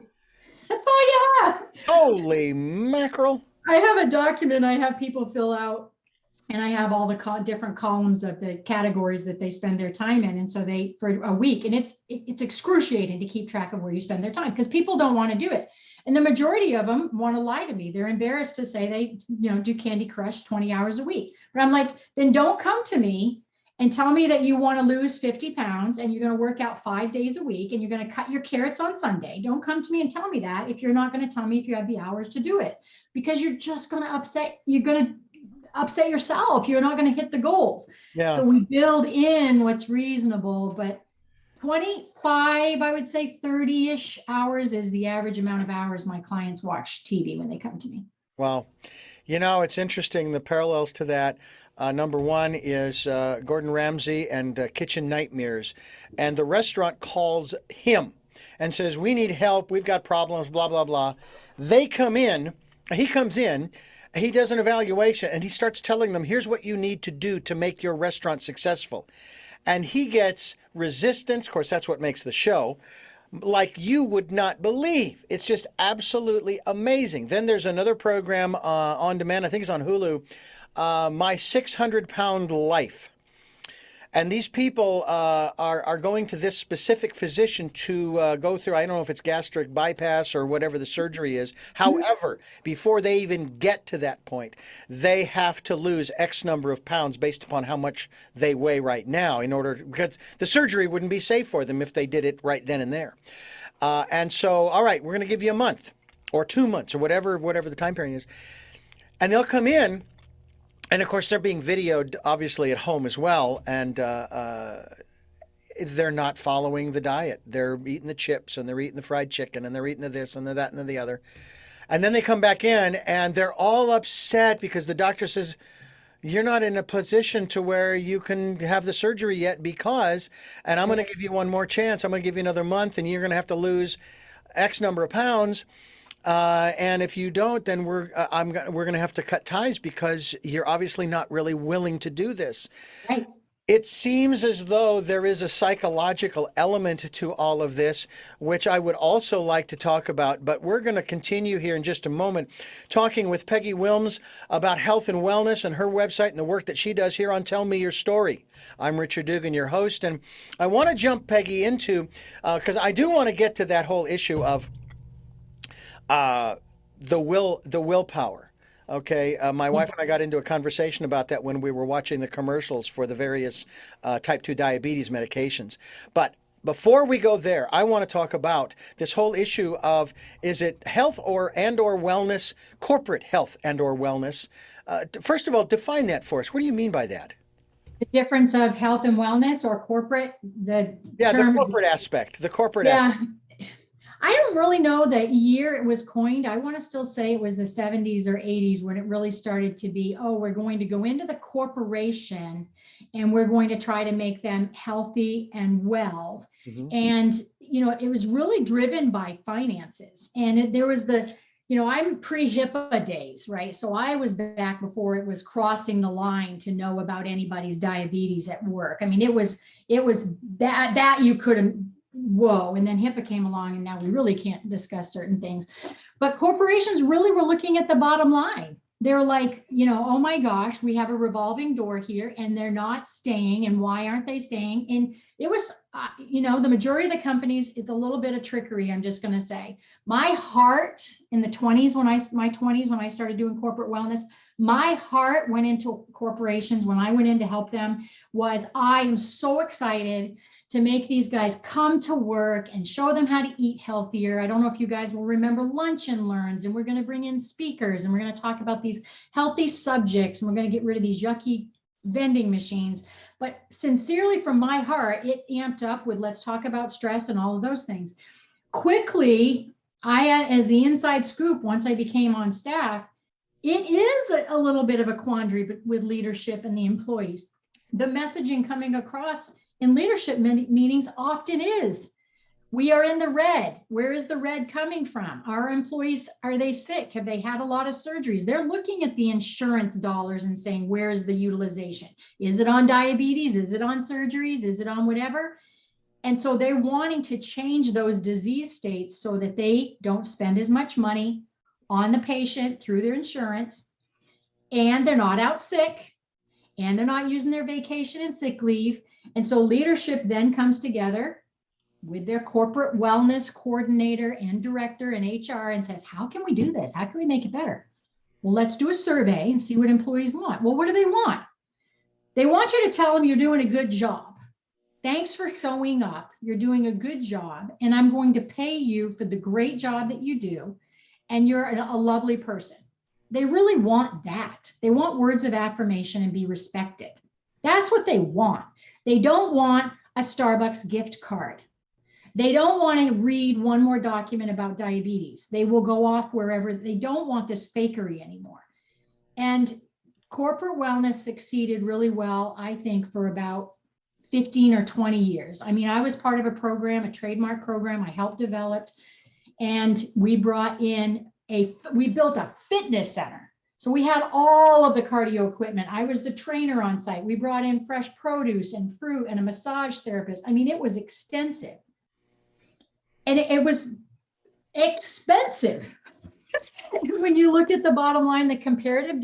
That's all you have. Holy mackerel. I have a document I have people fill out, and I have all the different columns of the categories that they spend their time in. And so for a week, and it's excruciating to keep track of where you spend their time, because people don't want to do it. And the majority of them want to lie to me. They're embarrassed to say they, do Candy Crush 20 hours a week. But I'm like, then don't come to me and tell me that you want to lose 50 pounds and you're going to work out 5 days a week and you're going to cut your carrots on Sunday. Don't come to me and tell me that if you're not going to tell me if you have the hours to do it, because you're just going to upset yourself. You're not going to hit the goals. Yeah. So we build in what's reasonable, but 25, I would say 30-ish hours is the average amount of hours my clients watch TV when they come to me. Wow. It's interesting, the parallels to that. Number one is Gordon Ramsay and Kitchen Nightmares. And the restaurant calls him and says, we need help. We've got problems, blah, blah, blah. He comes in, he does an evaluation, and he starts telling them, here's what you need to do to make your restaurant successful. And he gets resistance. Of course, that's what makes the show. Like you would not believe. It's just absolutely amazing. Then there's another program on demand, I think it's on Hulu, My 600-Pound Life. And these people are going to this specific physician to go through, I don't know if it's gastric bypass or whatever the surgery is. However, before they even get to that point, they have to lose X number of pounds based upon how much they weigh right now because the surgery wouldn't be safe for them if they did it right then and there. And so, all right, we're going to give you a month or 2 months or whatever the time period is. And they'll come in. And of course, they're being videoed, obviously, at home as well. And they're not following the diet. They're eating the chips and they're eating the fried chicken and they're eating the this and the that and the other. And then they come back in and they're all upset because the doctor says, you're not in a position to where you can have the surgery yet and I'm going to give you one more chance. I'm going to give you another month and you're going to have to lose X number of pounds. And if you don't, then we're going to have to cut ties because you're obviously not really willing to do this. Right. It seems as though there is a psychological element to all of this, which I would also like to talk about. But we're going to continue here in just a moment, talking with Peggy Willms about health and wellness and her website and the work that she does here on Tell Me Your Story. I'm Richard Dugan, your host, and I want to jump Peggy into, because I do want to get to that whole issue of the willpower. Okay, my wife and I got into a conversation about that when we were watching the commercials for the various type 2 diabetes medications. But before we go there, I want to talk about this whole issue of, is it health or wellness, corporate health and or wellness? First of all, define that for us. What do you mean by that? The difference of health and wellness or corporate, the Yeah, the term, corporate aspect. The corporate aspect. yeah. I don't really know the year it was coined. I want to still say it was the 70s or 80s when it really started to be, oh, we're going to go into the corporation and we're going to try to make them healthy and well. Mhm. And, it was really driven by finances. And there was I'm pre-HIPAA days, right? So I was back before it was crossing the line to know about anybody's diabetes at work. I mean, it was that you couldn't, whoa. And then HIPAA came along and now we really can't discuss certain things. But corporations really were looking at the bottom line. They're like, oh my gosh, we have a revolving door here and they're not staying. And why aren't they staying? And it was, the majority of the companies, it's a little bit of trickery, I'm just going to say. My heart in the 20s, my 20s, when I started doing corporate wellness, my heart went into corporations when I went in to help them was I am so excited to make these guys come to work and show them how to eat healthier. I don't know if you guys will remember lunch and learns, and we're going to bring in speakers and we're going to talk about these healthy subjects and we're going to get rid of these yucky vending machines. But sincerely from my heart, it amped up with let's talk about stress and all of those things. Quickly, as the inside scoop, once I became on staff, it is a little bit of a quandary with leadership and the employees. The messaging coming across in leadership meetings often is, we are in the red. Where is the red coming from? Our employees, are they sick? Have they had a lot of surgeries? They're looking at the insurance dollars and saying, where's the utilization? Is it on diabetes? Is it on surgeries? Is it on whatever? And so they're wanting to change those disease states so that they don't spend as much money on the patient through their insurance, and they're not out sick, and they're not using their vacation and sick leave. And so leadership then comes together with their corporate wellness coordinator and director and HR and says, how can we do this? How can we make it better? Well, let's do a survey and see what employees want. Well, what do they want? They want you to tell them you're doing a good job. Thanks for showing up. You're doing a good job, and I'm going to pay you for the great job that you do. And you're a lovely person. They really want that. They want words of affirmation and be respected. That's what they want. They don't want a Starbucks gift card. They don't want to read one more document about diabetes. They will go off wherever. They don't want this fakery anymore. And corporate wellness succeeded really well, I think, for about 15 or 20 years. I mean, I was part of a program, a trademark program I helped develop, and we brought in we built a fitness center. So we had all of the cardio equipment. I was the trainer on site. We brought in fresh produce and fruit and a massage therapist. I mean, it was extensive. And it was expensive. When you look at the bottom line, the comparative,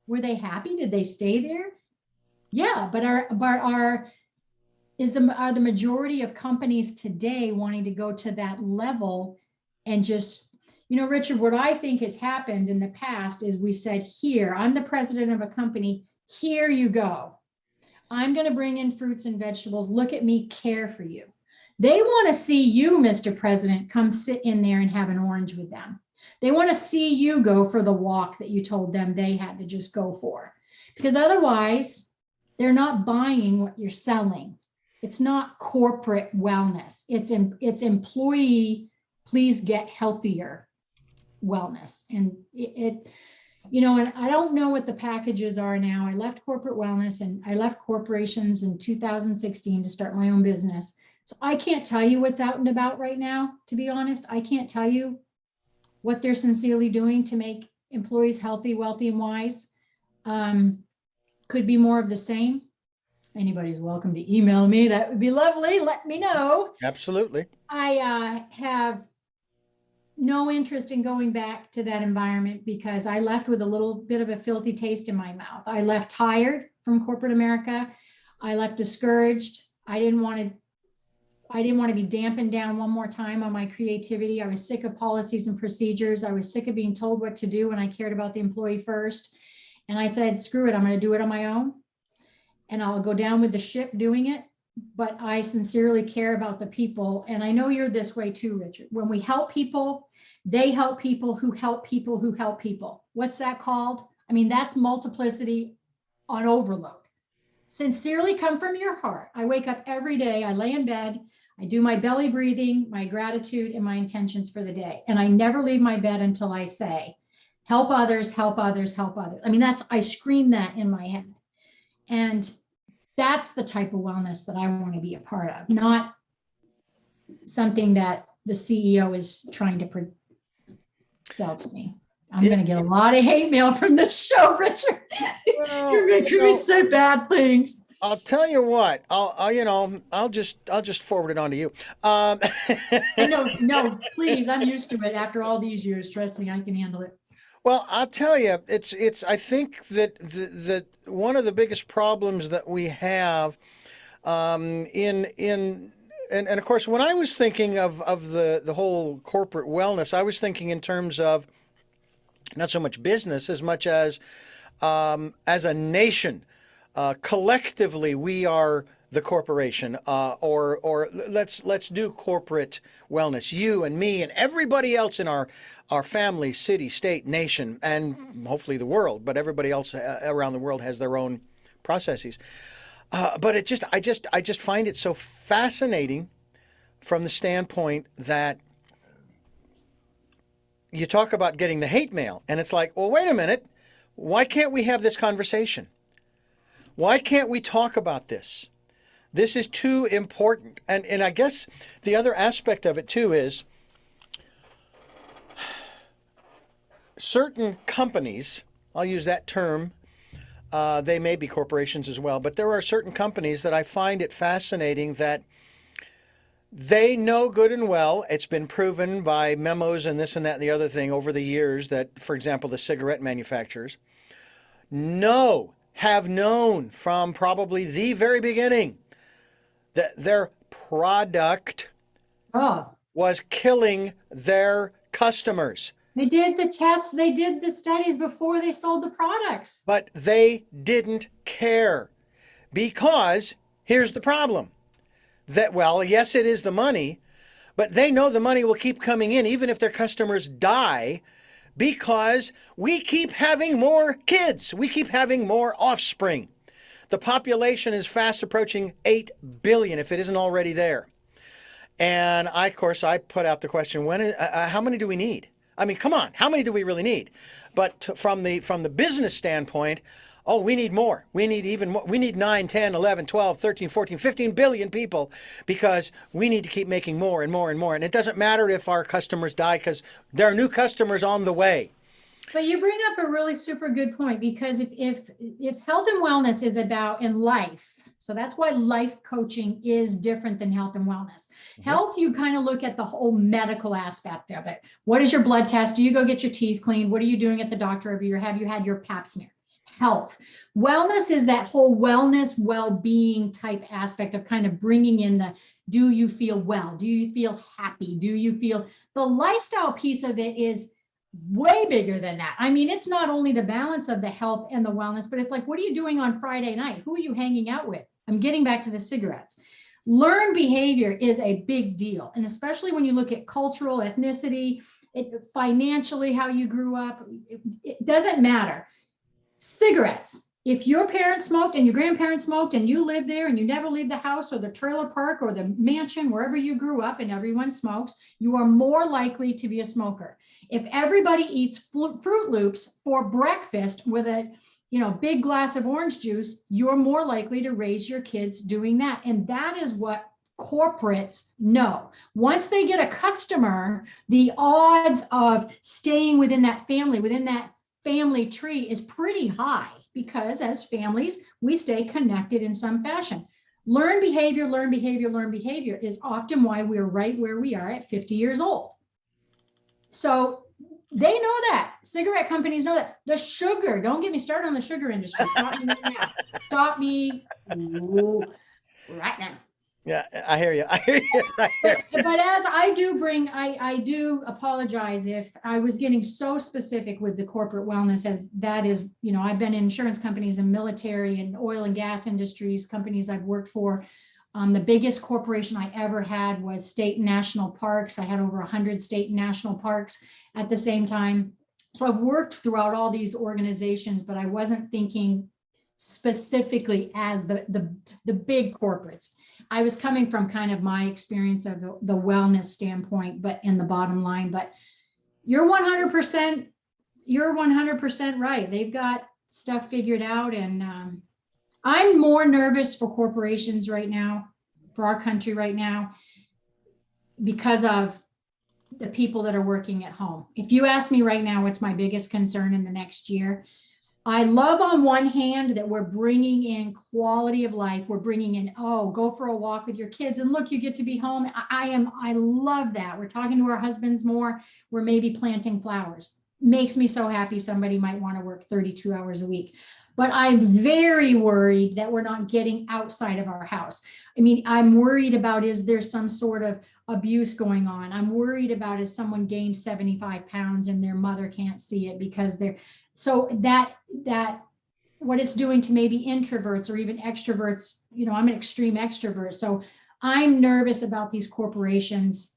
were they happy? Did they stay there? Yeah, but are the majority of companies today wanting to go to that level and just, Richard, what I think has happened in the past is we said, here, I'm the president of a company, here you go. I'm going to bring in fruits and vegetables. Look at me, care for you. They want to see you, Mr. President, come sit in there and have an orange with them. They want to see you go for the walk that you told them they had to just go for. Because otherwise, they're not buying what you're selling. It's not corporate wellness. It's employee, please get healthier wellness. And and I don't know what the packages are now. I left corporate wellness and I left corporations in 2016 to start my own business. So I can't tell you what's out and about right now, to be honest. I can't tell you what they're sincerely doing to make employees healthy, wealthy, and wise. Could be more of the same. Anybody's welcome to email me. That would be lovely. Let me know. Absolutely. I have no interest in going back to that environment because I left with a little bit of a filthy taste in my mouth. I left tired from corporate America. I left discouraged. I didn't want to I didn't want to be dampened down one more time on my creativity. I was sick of policies and procedures. I was sick of being told what to do when I cared about the employee first. And I said, screw it, I'm going to do it on my own. And I'll go down with the ship doing it. But I sincerely care about the people. And I know you're this way too, Richard. When we help people, they help people who help people who help people. What's that called? I mean, that's multiplicity on overload. Sincerely come from your heart. I wake up every day, I lay in bed, I do my belly breathing, my gratitude, and my intentions for the day. And I never leave my bed until I say, help others, help others, help others. I mean, I scream that in my head. And that's the type of wellness that I want to be a part of, not something that the CEO is trying to sell to me. I'm going to get a lot of hate mail from this show, Richard. Well, You're making me say bad things. I'll tell you what. I'll just forward it on to you. No, please. I'm used to it after all these years. Trust me, I can handle it. Well, I'll tell you, I think that one of the biggest problems that we have, and of course, when I was thinking of the whole corporate wellness, I was thinking in terms of not so much business as much as a nation. Collectively, we are the corporation, or let's do corporate wellness. You and me and everybody else in our family, city, state, nation, and hopefully the world. But everybody else around the world has their own processes. But I just find it so fascinating from the standpoint that you talk about getting the hate mail, and it's like, well, wait a minute. Why can't we have this conversation? Why can't we talk about this? This is too important. And I guess the other aspect of it too is certain companies, I'll use that term, they may be corporations as well, but there are certain companies that I find it fascinating that they know good and well, it's been proven by memos and this and that and the other thing over the years that, for example, the cigarette manufacturers have known from probably the very beginning that their product was killing their customers. They did the tests, they did the studies before they sold the products. But they didn't care because here's the problem. That, well, yes, it is the money, but they know the money will keep coming in even if their customers die because we keep having more kids. We keep having more offspring. The population is fast approaching 8 billion if it isn't already there. And of course, I put out the question, how many do we need? I mean, come on, how many do we really need? But from the business standpoint, oh, we need more. We need even more. We need 9, 10, 11, 12, 13, 14, 15 billion people because we need to keep making more and more and more. And it doesn't matter if our customers die because there are new customers on the way. But you bring up a really super good point because if health and wellness is about in life, so that's why life coaching is different than health and wellness. Mm-hmm. Health, you kind of look at the whole medical aspect of it. What is your blood test? Do you go get your teeth cleaned? What are you doing at the doctor every year? Have you had your pap smear? Health. Wellness is that whole wellness, well-being type aspect of kind of bringing in do you feel well? Do you feel happy? Do you feel the lifestyle piece of it is way bigger than that. I mean, it's not only the balance of the health and the wellness, but it's like, what are you doing on Friday night? Who are you hanging out with? I'm getting back to the cigarettes. Learned behavior is a big deal. And especially when you look at cultural, ethnicity, financially, how you grew up, it doesn't matter. Cigarettes. If your parents smoked and your grandparents smoked and you live there and you never leave the house or the trailer park or the mansion, wherever you grew up and everyone smokes, you are more likely to be a smoker. If everybody eats Fruit Loops for breakfast with a big glass of orange juice, you're more likely to raise your kids doing that. And that is what corporates know. Once they get a customer, the odds of staying within that family tree is pretty high because as families, we stay connected in some fashion. Learn behavior is often why we're right where we are at 50 years old. So they know that. Cigarette companies know that. The sugar, don't get me started on the sugar industry. Stop me right now. Stop me right now. Yeah, I hear you. I hear you. I hear you. But as I do bring, I do apologize if I was getting so specific with the corporate wellness, as that is, I've been in insurance companies and military and oil and gas industries, companies I've worked for. The biggest corporation I ever had was state and national parks. I had over 100 state and national parks at the same time. So I've worked throughout all these organizations, but I wasn't thinking specifically as the big corporates. I was coming from kind of my experience of the wellness standpoint, but in the bottom line, but you're 100%, you're 100% right. They've got stuff figured out. And I'm more nervous for corporations right now, for our country right now, because of the people that are working at home. If you ask me right now, what's my biggest concern in the next year? I love on one hand that we're bringing in quality of life. We're bringing in, oh, go for a walk with your kids and look, you get to be home. I love that. We're talking to our husbands more. We're maybe planting flowers. Makes me so happy. Somebody might want to work 32 hours a week. But I'm very worried that we're not getting outside of our house. I mean, I'm worried about, is there some sort of abuse going on? I'm worried about, is someone gained 75 pounds and their mother can't see it because they're, so that what it's doing to maybe introverts or even extroverts, I'm an extreme extrovert. So I'm nervous about these corporations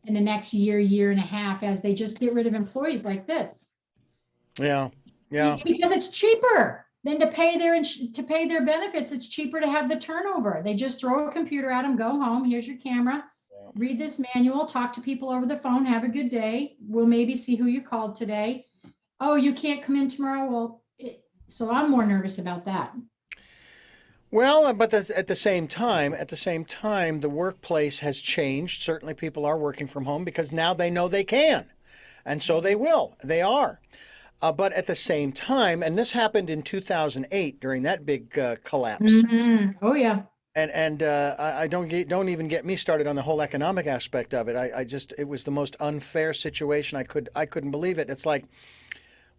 in the next year and a half, as they just get rid of employees like this. Yeah. Yeah. Because it's cheaper than to pay their benefits. It's cheaper to have the turnover. They just throw a computer at them, go home, here's your camera, read this manual, talk to people over the phone, have a good day. We'll maybe see who you called today. Oh, you can't come in tomorrow. Well, so I'm more nervous about that. Well, but at the same time, the workplace has changed. Certainly, people are working from home because now they know they can, and so they will. They are. But at the same time, and this happened in 2008 during that big collapse. Oh yeah. And I don't even get me started on the whole economic aspect of it. I just, it was the most unfair situation. I couldn't believe it. It's like,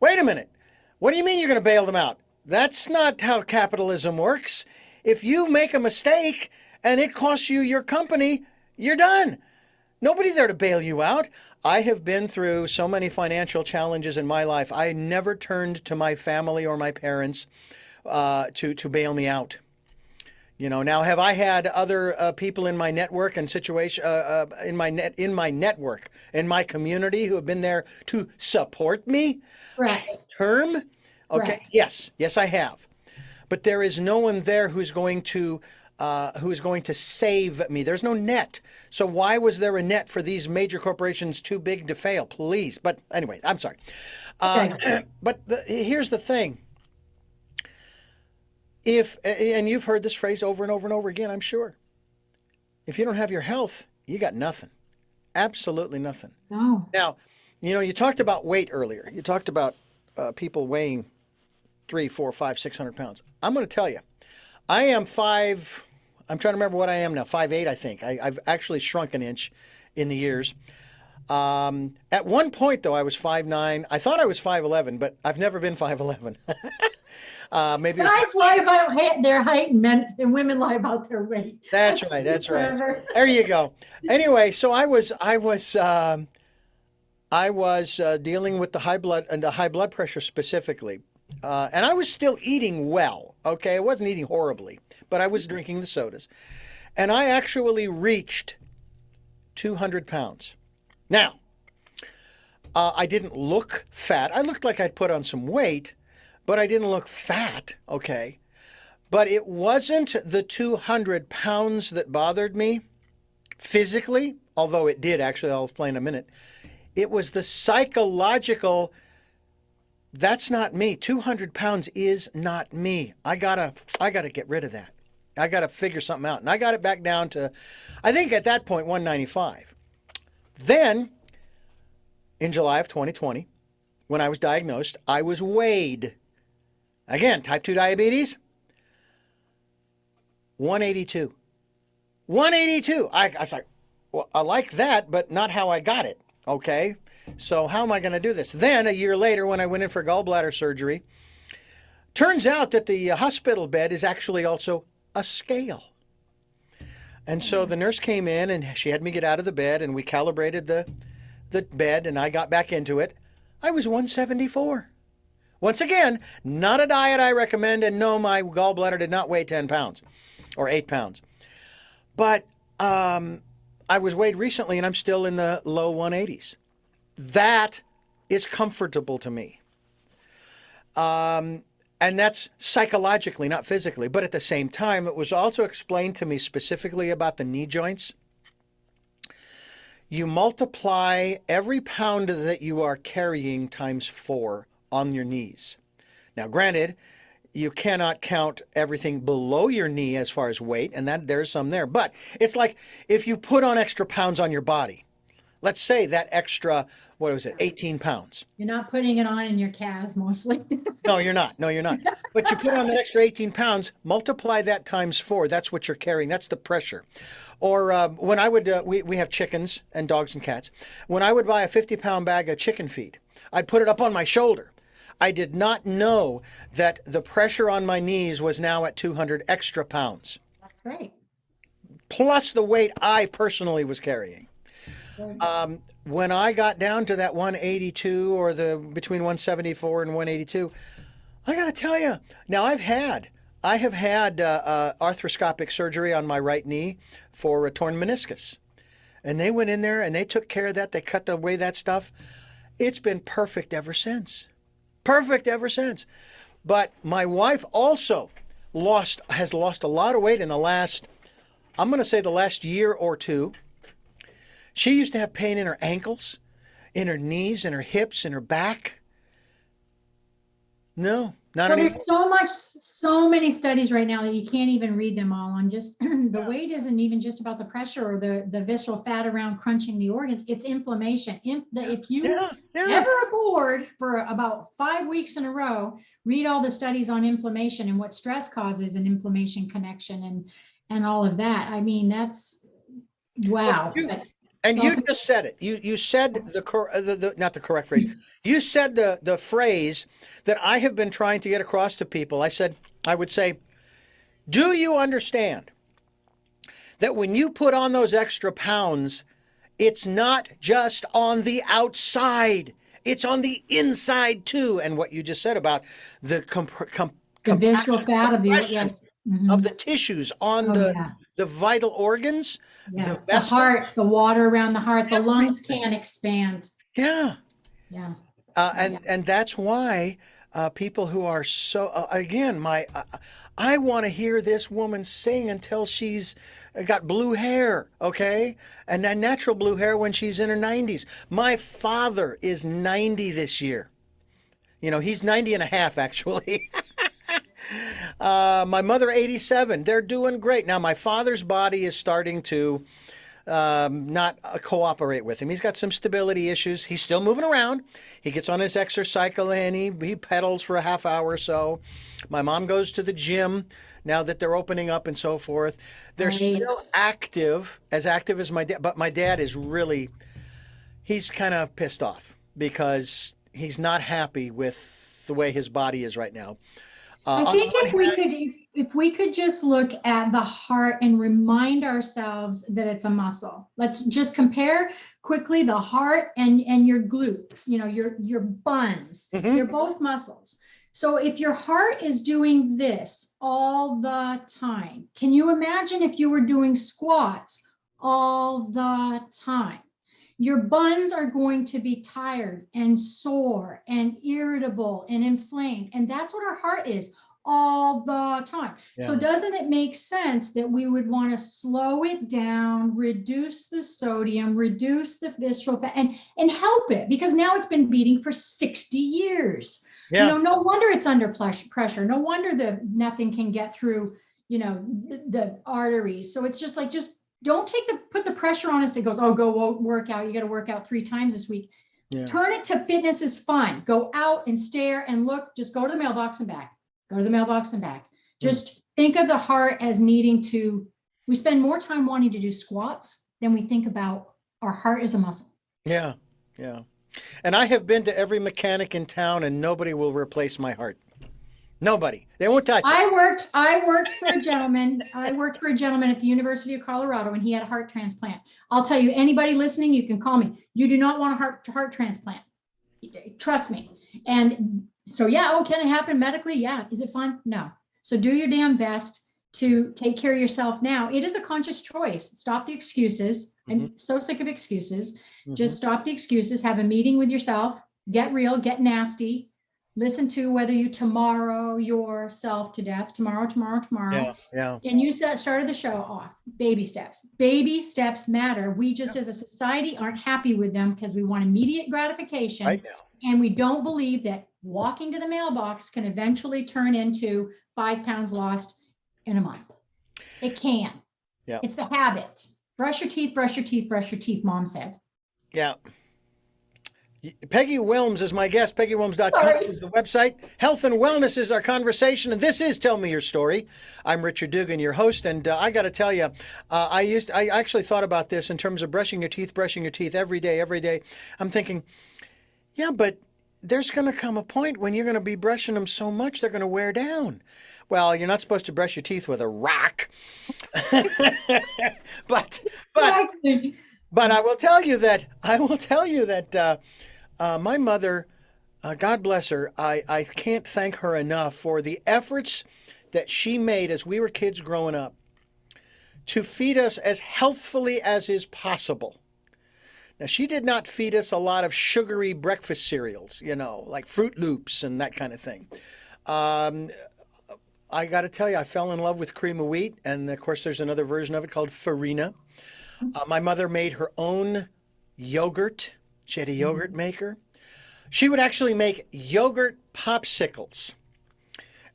wait a minute. What do you mean you're going to bail them out? That's not how capitalism works. If you make a mistake and it costs you your company, you're done. Nobody there to bail you out. I have been through so many financial challenges in my life. I never turned to my family or my parents to bail me out. Now have I had other people in my network and situation in my network in my community who have been there to support me? Right. Term? Okay. Right. Yes, I have. But there is no one there who's going to save me. There's no net. So why was there a net for these major corporations too big to fail? Please. But anyway, I'm sorry. Okay. But here's the thing. And you've heard this phrase over and over and over again, I'm sure. If you don't have your health, you got nothing. Absolutely nothing. No. Now, you talked about weight earlier. You talked about people weighing 300, 400, 500, 600 pounds. I'm going to tell you, I'm trying to remember what I am now, 5'8", I think. I've actually shrunk an inch in the years. At one point, though, I was 5'9". I thought I was 5'11", but I've never been 5'11". Maybe guys lie about their height, and men and women lie about their weight. That's right. There you go. Anyway, so I was dealing with the high blood pressure specifically, and I was still eating well. Okay, I wasn't eating horribly, but I was drinking the sodas, and I actually reached 200 pounds. Now, I didn't look fat. I looked like I'd put on some weight, but I didn't look fat, okay? But it wasn't the 200 pounds that bothered me physically, although it did, actually, I'll explain in a minute. It was the psychological, that's not me. 200 pounds is not me. I gotta get rid of that. I gotta figure something out. And I got it back down to, I think at that point, 195. Then, in July of 2020, when I was diagnosed, I was weighed. Again, type 2 diabetes, 182. 182. I was like, well, I like that, but not how I got it. Okay. So how am I going to do this? Then a year later, when I went in for gallbladder surgery, turns out that the hospital bed is actually also a scale. And so the nurse came in and she had me get out of the bed and we calibrated the bed and I got back into it. I was 174. Once again, not a diet I recommend, and no, my gallbladder did not weigh 10 pounds or 8 pounds. But I was weighed recently and I'm still in the low 180s. That is comfortable to me. And that's psychologically, not physically. But at the same time, it was also explained to me specifically about the knee joints. You multiply every pound that you are carrying times 4 on your knees. Now, granted, you cannot count everything below your knee as far as weight, and that there's some there. But it's like if you put on extra pounds on your body, let's say that extra, what was it, 18 pounds. You're not putting it on in your calves mostly. No, you're not. No, you're not. But you put on that extra 18 pounds, multiply that times 4. That's what you're carrying. That's the pressure. Or when I would, we have chickens and dogs and cats. When I would buy a 50-pound bag of chicken feed, I'd put it up on my shoulder. I did not know that the pressure on my knees was now at 200 extra pounds. That's right. Plus the weight I personally was carrying. Right. When I got down to that 182 or the between 174 and 182, I got to tell you, now I have had arthroscopic surgery on my right knee for a torn meniscus. And they went in there and they took care of that. They cut away that stuff. It's been perfect ever since. Perfect ever since. But my wife also has lost a lot of weight in the last, I'm going to say the last year or two. She used to have pain in her ankles, in her knees, in her hips, in her back. No, not So anymore. there's so many studies right now that you can't even read them all on just the weight isn't even just about the pressure or the visceral fat around crunching the organs. It's inflammation. If you ever are bored for about 5 weeks in a row, read all the studies on inflammation and what stress causes an inflammation connection and all of that. I mean, that's wow. And you just said it. You said not the correct phrase. You said the phrase that I have been trying to get across to people. I would say, do you understand that when you put on those extra pounds, it's not just on the outside, it's on the inside too. And what you just said about the visceral fat of the yes. of the tissues on the vital organs, the heart, the water around the heart, the lungs can't expand. Yeah. Yeah. And that's why people who are so again, I want to hear this woman sing until she's got blue hair, okay? And that natural blue hair when she's in her 90s. My father is 90 this year. You know, he's 90 and a half actually. My mother, 87. They're doing great. Now, my father's body is starting to not cooperate with him. He's got some stability issues. He's still moving around. He gets on his exercise cycle and he pedals for a half hour or so. My mom goes to the gym now that they're opening up and so forth. They're still active as my dad. But my dad is really, he's kind of pissed off because he's not happy with the way his body is right now. I think if we could just look at the heart and remind ourselves that it's a muscle. Let's just compare quickly the heart and your glutes, you know, your buns. Mm-hmm. They're both muscles. So if your heart is doing this all the time, can you imagine if you were doing squats all the time? Your buns are going to be tired and sore and irritable and inflamed. And that's what our heart is all the time. Yeah. So doesn't it make sense that we would want to slow it down, reduce the sodium, reduce the visceral fat and help it? Because now it's been beating for 60 years. Yeah. You know, no wonder it's under pressure. No wonder nothing can get through, you know, the arteries. So it's just like, don't put the pressure on us that goes, oh, go work out. You got to work out 3 times this week. Yeah. Turn it to fitness is fun. Go out and stare and look, just go to the mailbox and back. Go to the mailbox and back. Just think of the heart as needing to, we spend more time wanting to do squats than we think about our heart as a muscle. Yeah. And I have been to every mechanic in town and nobody will replace my heart. Nobody. They won't touch it. I worked for a gentleman. I worked for a gentleman at the University of Colorado, and he had a heart transplant. I'll tell you, anybody listening, you can call me. You do not want a heart transplant. Trust me. And so, yeah, oh, can it happen medically? Yeah. Is it fun? No. So do your damn best to take care of yourself now. It is a conscious choice. Stop the excuses. I'm so sick of excuses. Just stop the excuses. Have a meeting with yourself. Get real, get nasty. Listen to whether you tomorrow yourself to death, tomorrow. Yeah. And you started the show off. Baby steps. Baby steps matter. We just as a society aren't happy with them because we want immediate gratification. Right now. And we don't believe that walking to the mailbox can eventually turn into 5 pounds lost in a month. It can. Yeah. It's the habit. Brush your teeth, brush your teeth, brush your teeth, Mom said. Yeah. Peggy Willms is my guest. PeggyWillms.com is the website. Health and wellness is our conversation, and this is Tell Me Your Story. I'm Richard Dugan, your host, and I got to tell you, I actually thought about this in terms of brushing your teeth every day. I'm thinking, yeah, but there's going to come a point when you're going to be brushing them so much they're going to wear down. Well, you're not supposed to brush your teeth with a rock, but I will tell you that my mother, God bless her, I can't thank her enough for the efforts that she made as we were kids growing up to feed us as healthfully as is possible. Now, she did not feed us a lot of sugary breakfast cereals, like Fruit Loops and that kind of thing. I got to tell you, I fell in love with cream of wheat, and of course, there's another version of it called farina. My mother made her own yogurt. She had a yogurt maker. She would actually make yogurt popsicles,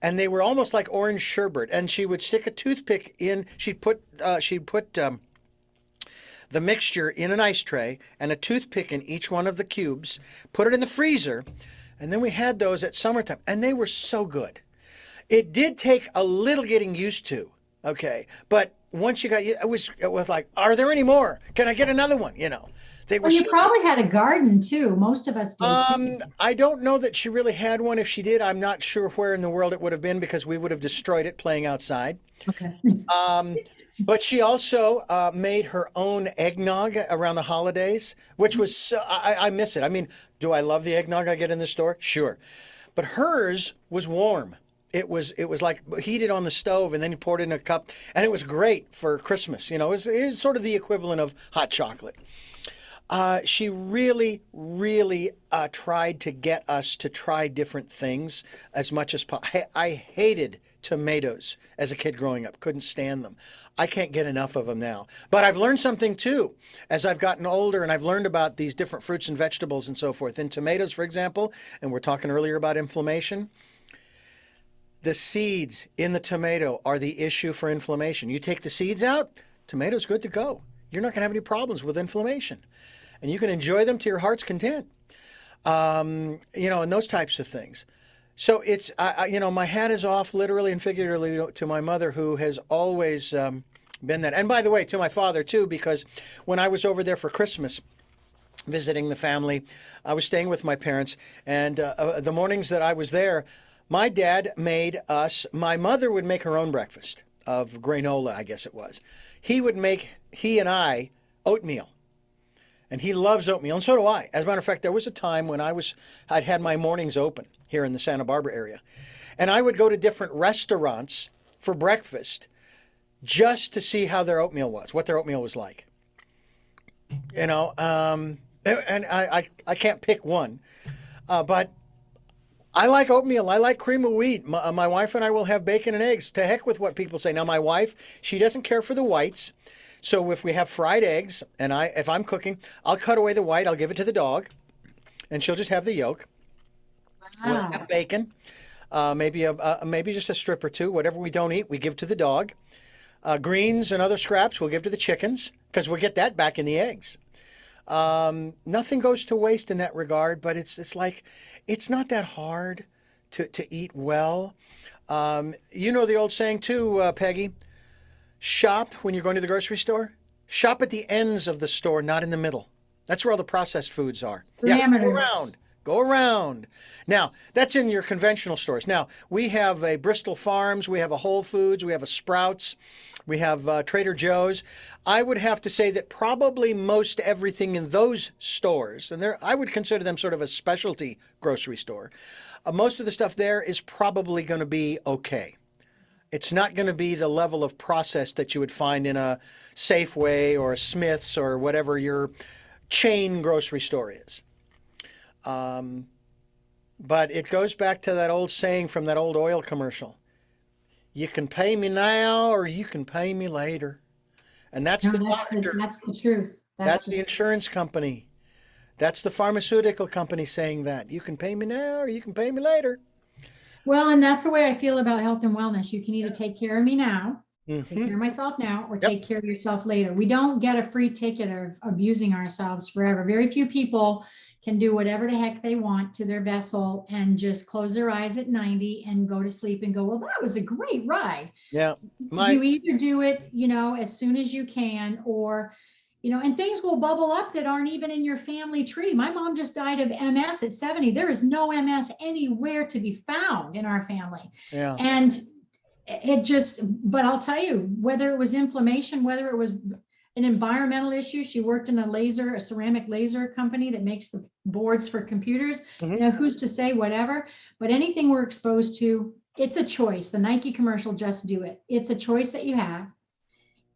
and they were almost like orange sherbet. And she would stick a toothpick in. She'd put the mixture in an ice tray and a toothpick in each one of the cubes. Put it in the freezer, and then we had those at summertime, and they were so good. It did take a little getting used to, okay, but once you got, it was like, are there any more? Can I get another one? They were. Well, you probably had a garden too. Most of us did too. I don't know that she really had one. If she did, I'm not sure where in the world it would have been because we would have destroyed it playing outside. Okay. But she also made her own eggnog around the holidays, which was I miss it. I mean, do I love the eggnog I get in the store? Sure, but hers was warm. It was like heated on the stove and then you poured it in a cup, and it was great for Christmas. It was sort of the equivalent of hot chocolate. She really, really tried to get us to try different things as much as possible. I hated tomatoes as a kid growing up, couldn't stand them. I can't get enough of them now. But I've learned something too as I've gotten older, and I've learned about these different fruits and vegetables and so forth. In tomatoes, for example, and we're talking earlier about inflammation, the seeds in the tomato are the issue for inflammation. You take the seeds out, tomato's good to go. You're not going to have any problems with inflammation. And you can enjoy them to your heart's content, and those types of things. So it's, my hat is off literally and figuratively to my mother, who has always been that. And by the way, to my father too, because when I was over there for Christmas, visiting the family, I was staying with my parents, and the mornings that I was there, my dad made us, my mother would make her own breakfast of granola, I guess it was. He and I, oatmeal. And he loves oatmeal, and so do I. As a matter of fact, there was a time when I'd had my mornings open here in the Santa Barbara area. And I would go to different restaurants for breakfast just to see how their oatmeal was, what their oatmeal was like. And I can't pick one, but I like oatmeal. I like cream of wheat. My wife and I will have bacon and eggs. To heck with what people say. Now, my wife, she doesn't care for the whites. So if we have fried eggs, and if I'm cooking, I'll cut away the white. I'll give it to the dog, and she'll just have the yolk. We'll have bacon, maybe just a strip or two. Whatever we don't eat, we give to the dog. Greens and other scraps, we'll give to the chickens because we'll get that back in the eggs. Nothing goes to waste in that regard, but it's like it's not that hard to eat well. The old saying too, Peggy. Shop when you're going to the grocery store. Shop at the ends of the store, not in the middle. That's where all the processed foods are. Yeah, Go around. Now, that's in your conventional stores. Now, we have a Bristol Farms, we have a Whole Foods, we have a Sprouts, we have Trader Joe's. I would have to say that probably most everything in those stores, and I would consider them sort of a specialty grocery store, most of the stuff there is probably going to be okay. It's not going to be the level of process that you would find in a Safeway or a Smith's or whatever your chain grocery store is. But it goes back to that old saying from that old oil commercial. You can pay me now or you can pay me later. And that's No, the doctor. that's the truth. That's the insurance company. That's the pharmaceutical company saying that. You can pay me now or you can pay me later. Well, and that's the way I feel about health and wellness. You can either take care of me now, take care of myself now, or take care of yourself later. We don't get a free ticket of abusing ourselves forever. Very few people can do whatever the heck they want to their vessel and just close their eyes at 90 and go to sleep and go, well, that was a great ride. Yeah. You either do it, as soon as you can, or, and things will bubble up that aren't even in your family tree. My mom just died of MS at 70. There is no MS anywhere to be found in our family. Yeah. And but I'll tell you, whether it was inflammation, whether it was an environmental issue, she worked in a ceramic laser company that makes the boards for computers. Who's to say whatever, but anything we're exposed to, it's a choice. The Nike commercial, just do it. It's a choice that you have.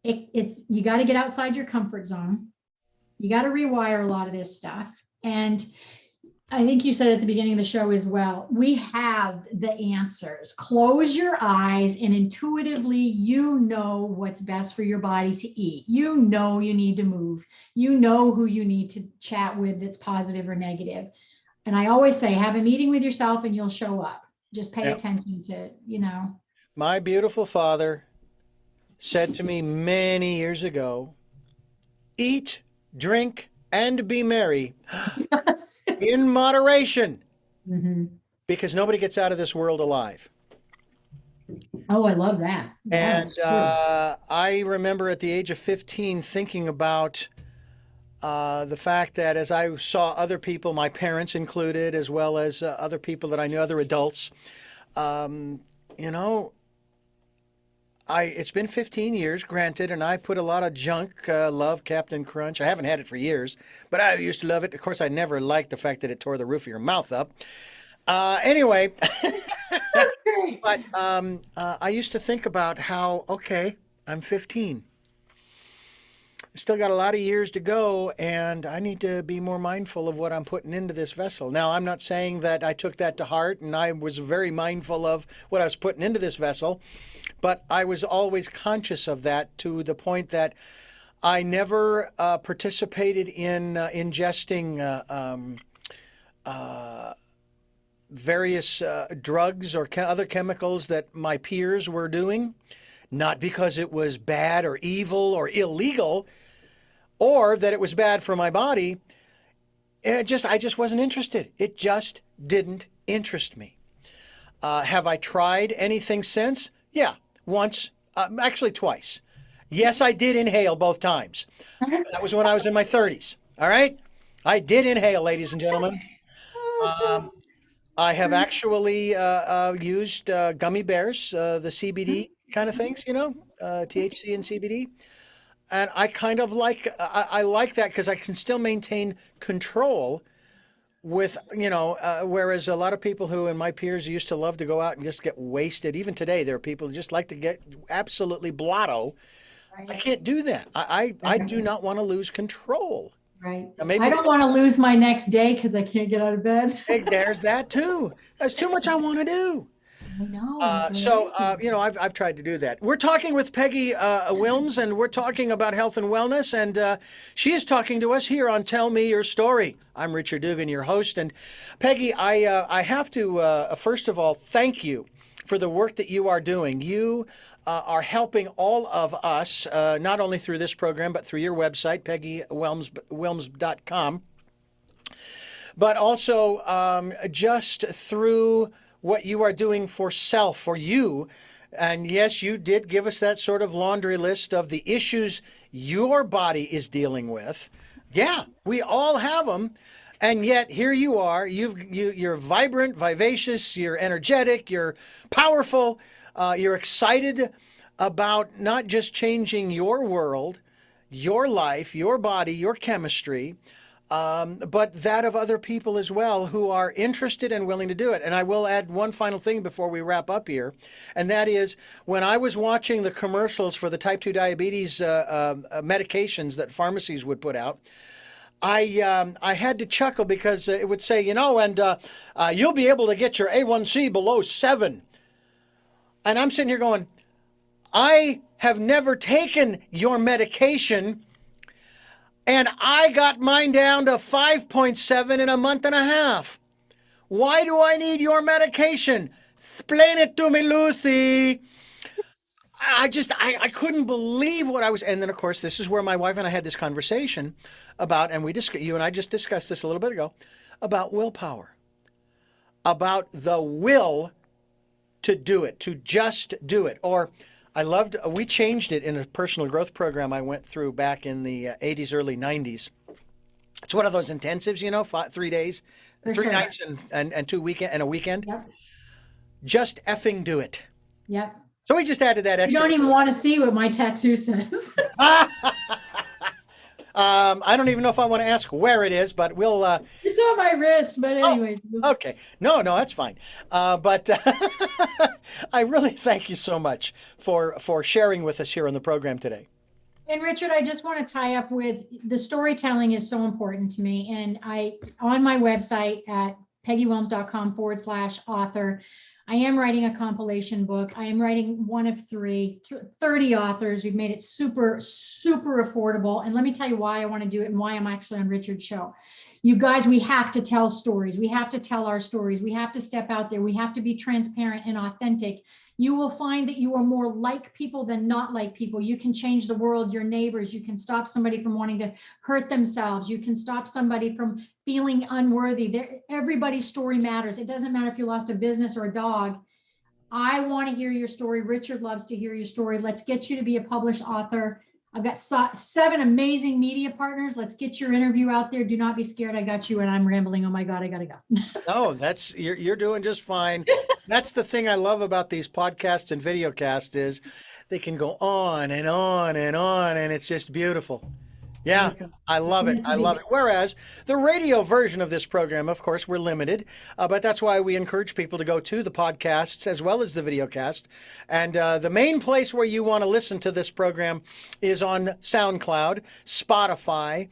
You got to get outside your comfort zone. You got to rewire a lot of this stuff. And I think you said at the beginning of the show as well, we have the answers. Close your eyes and intuitively, you know what's best for your body to eat. You know you need to move. You know who you need to chat with that's positive or negative. And I always say, have a meeting with yourself and you'll show up. Just pay attention to, My beautiful father said to me many years ago, eat, drink, and be merry in moderation, because nobody gets out of this world alive. Oh, I love that. And I remember at the age of 15 thinking about the fact that as I saw other people, my parents included, as well as other people that I knew, other adults, it's been 15 years, granted, and I put a lot of junk, love Captain Crunch. I haven't had it for years, but I used to love it. Of course, I never liked the fact that it tore the roof of your mouth up. Anyway, but I used to think about how, okay, I'm 15. I still got a lot of years to go, and I need to be more mindful of what I'm putting into this vessel. Now, I'm not saying that I took that to heart, and I was very mindful of what I was putting into this vessel, but I was always conscious of that to the point that I never participated in ingesting various drugs or other chemicals that my peers were doing, not because it was bad or evil or illegal, or that it was bad for my body. I just wasn't interested. It just didn't interest me. Have I tried anything since? Yeah, once, actually twice. Yes, I did inhale both times. That was when I was in my 30s. All right? I did inhale, ladies and gentlemen. I have actually used gummy bears, the CBD kind of things, THC and CBD. And I kind of I like that because I can still maintain control with, whereas a lot of people who and my peers used to love to go out and just get wasted. Even today, there are people who just like to get absolutely blotto. Right. I can't do that. I do not want to lose control. Right. I don't want to lose my next day because I can't get out of bed. There's that too. There's too much I want to do. I know. I've tried to do that. We're talking with Peggy Willms, and we're talking about health and wellness, and she is talking to us here on Tell Me Your Story. I'm Richard Dugan, your host, and Peggy, I have to first of all thank you for the work that you are doing. You are helping all of us, not only through this program, but through your website, PeggyWillms.com, but also just through what you are doing for self, for you. And yes, you did give us that sort of laundry list of the issues your body is dealing with. Yeah, we all have them. And yet here you are. You're vibrant, vivacious. You're energetic. You're powerful. You're excited about not just changing your world, your life, your body, your chemistry, but that of other people as well who are interested and willing to do it. And I will add one final thing before we wrap up here, and that is when I was watching the commercials for the type 2 diabetes medications that pharmacies would put out, I had to chuckle because it would say, you'll be able to get your A1C below 7. And I'm sitting here going, I have never taken your medication, and I got mine down to 5.7 in a month and a half. Why do I need your medication? Explain it to me, Lucy. I couldn't believe what I was. And then, of course, this is where my wife and I had this conversation about, and you and I just discussed this a little bit ago, about willpower, about the will to do it, to just do it. Or we changed it in a personal growth program I went through back in the 80s, early 90s. It's one of those intensives, 3 days, For three sure. nights and a weekend. Yep. Just effing do it. Yep. So we just added that You extra. don't even want to see what my tattoo says. I don't even know if I want to ask where it is, but we'll. It's on my wrist, but anyway. Okay. No, that's fine. But I really thank you so much for sharing with us here on the program today. And Richard, I just want to tie up with the storytelling is so important to me. And on my website at peggywillms.com/author, I am writing a compilation book. I am writing one of 30 authors. We've made it super, super affordable. And let me tell you why I want to do it and why I'm actually on Richard's show. You guys, we have to tell stories. We have to tell our stories. We have to step out there. We have to be transparent and authentic. You will find that you are more like people than not like people. You can change the world, your neighbors. You can stop somebody from wanting to hurt themselves. You can stop somebody from feeling unworthy. Everybody's story matters. It doesn't matter if you lost a business or a dog. I want to hear your story. Richard loves to hear your story. Let's get you to be a published author. I've got 7 amazing media partners. Let's get your interview out there. Do not be scared. I got you. And I'm rambling. Oh my God, I got to go. No, you're doing just fine. That's the thing I love about these podcasts and videocasts is they can go on and on and on, and it's just beautiful. Yeah, I love it. I love it. Whereas the radio version of this program, of course, we're limited, but that's why we encourage people to go to the podcasts as well as the videocast. And the main place where you want to listen to this program is on SoundCloud, Spotify.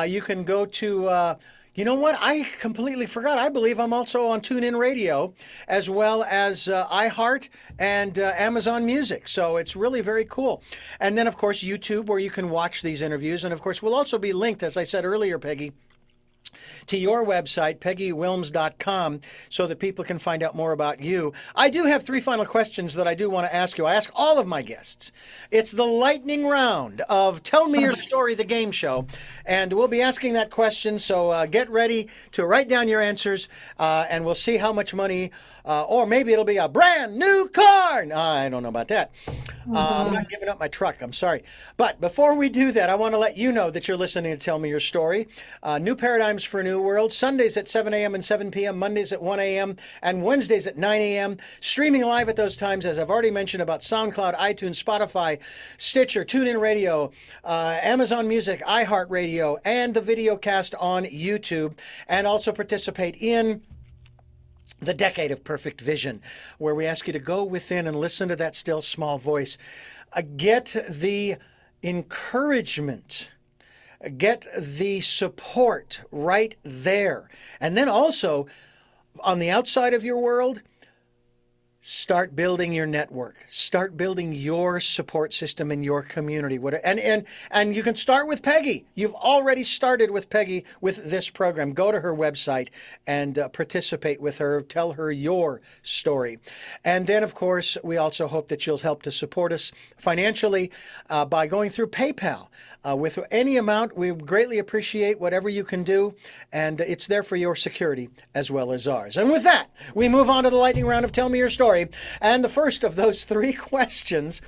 You can go to you know what? I completely forgot. I believe I'm also on TuneIn Radio as well as iHeart and Amazon Music. So it's really very cool. And then, of course, YouTube, where you can watch these interviews. And, of course, we'll also be linked, as I said earlier, Peggy, to your website, peggywillms.com, so that people can find out more about you. I do have 3 final questions that I do want to ask you. I ask all of my guests. It's the lightning round of Tell Me Your Story, the game show. And we'll be asking that question, so get ready to write down your answers, and we'll see how much money, or maybe it'll be a brand new car. No, I don't know about that. I'm not giving up my truck. I'm sorry. But before we do that, I want to let you know that you're listening to Tell Me Your Story. New Paradigms for a New World, Sundays at 7 a.m. and 7 p.m., Mondays at 1 a.m., and Wednesdays at 9 a.m. Streaming live at those times, as I've already mentioned, about SoundCloud, iTunes, Spotify, Stitcher, TuneIn Radio, Amazon Music, iHeartRadio, and the videocast on YouTube. And also participate in the Decade of Perfect Vision, where we ask you to go within and listen to that still small voice. Get the encouragement, get the support right there. And then also, on the outside of your world, start building your network. Start building your support system in your community. And you can start with Peggy. You've already started with Peggy with this program. Go to her website and participate with her. Tell her your story. And then, of course, we also hope that you'll help to support us financially by going through PayPal. With any amount, we greatly appreciate whatever you can do, and it's there for your security as well as ours. And with that, we move on to the lightning round of Tell Me Your Story. And the first of those 3 questions,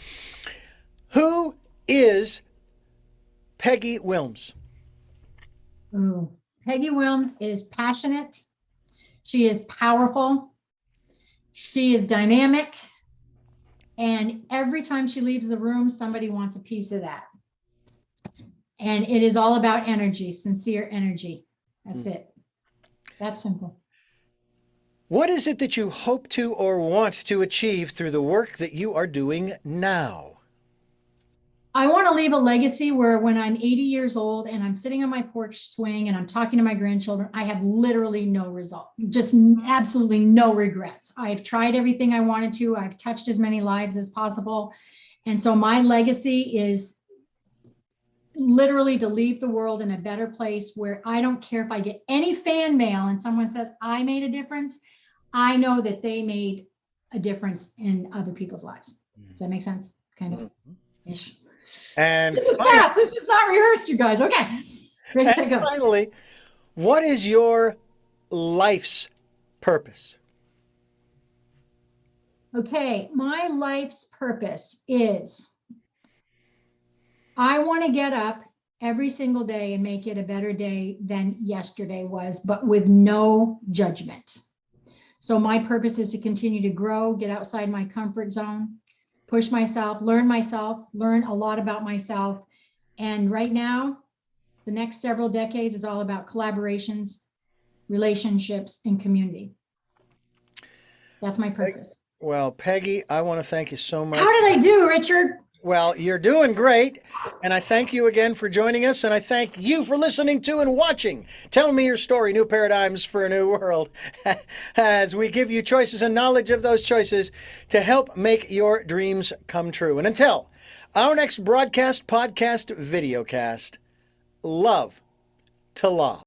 who is Peggy Willms? Ooh. Peggy Willms is passionate. She is powerful. She is dynamic. And every time she leaves the room, somebody wants a piece of that. And it is all about energy, sincere energy. That's it. That's simple. What is it that you hope to or want to achieve through the work that you are doing now? I want to leave a legacy where when I'm 80 years old and I'm sitting on my porch swing and I'm talking to my grandchildren, I have literally no result, just absolutely no regrets. I've tried everything I wanted to. I've touched as many lives as possible. And so my legacy is literally to leave the world in a better place where I don't care if I get any fan mail and someone says I made a difference. I know that they made a difference in other people's lives. Does that make sense? Kind of ish. And This is fast. This is not rehearsed, you guys. Okay. Ready, set, go. finally, what is your life's purpose? Okay. My life's purpose is I want to get up every single day and make it a better day than yesterday was, but with no judgment. So my purpose is to continue to grow, get outside my comfort zone, push myself, learn a lot about myself. And right now, the next several decades is all about collaborations, relationships, and community. That's my purpose. Well, Peggy, I want to thank you so much. How did I do, Richard? Well, you're doing great. And I thank you again for joining us. And I thank you for listening to and watching Tell Me Your Story, New Paradigms for a New World, as we give you choices and knowledge of those choices to help make your dreams come true. And until our next broadcast, podcast, videocast, love to law.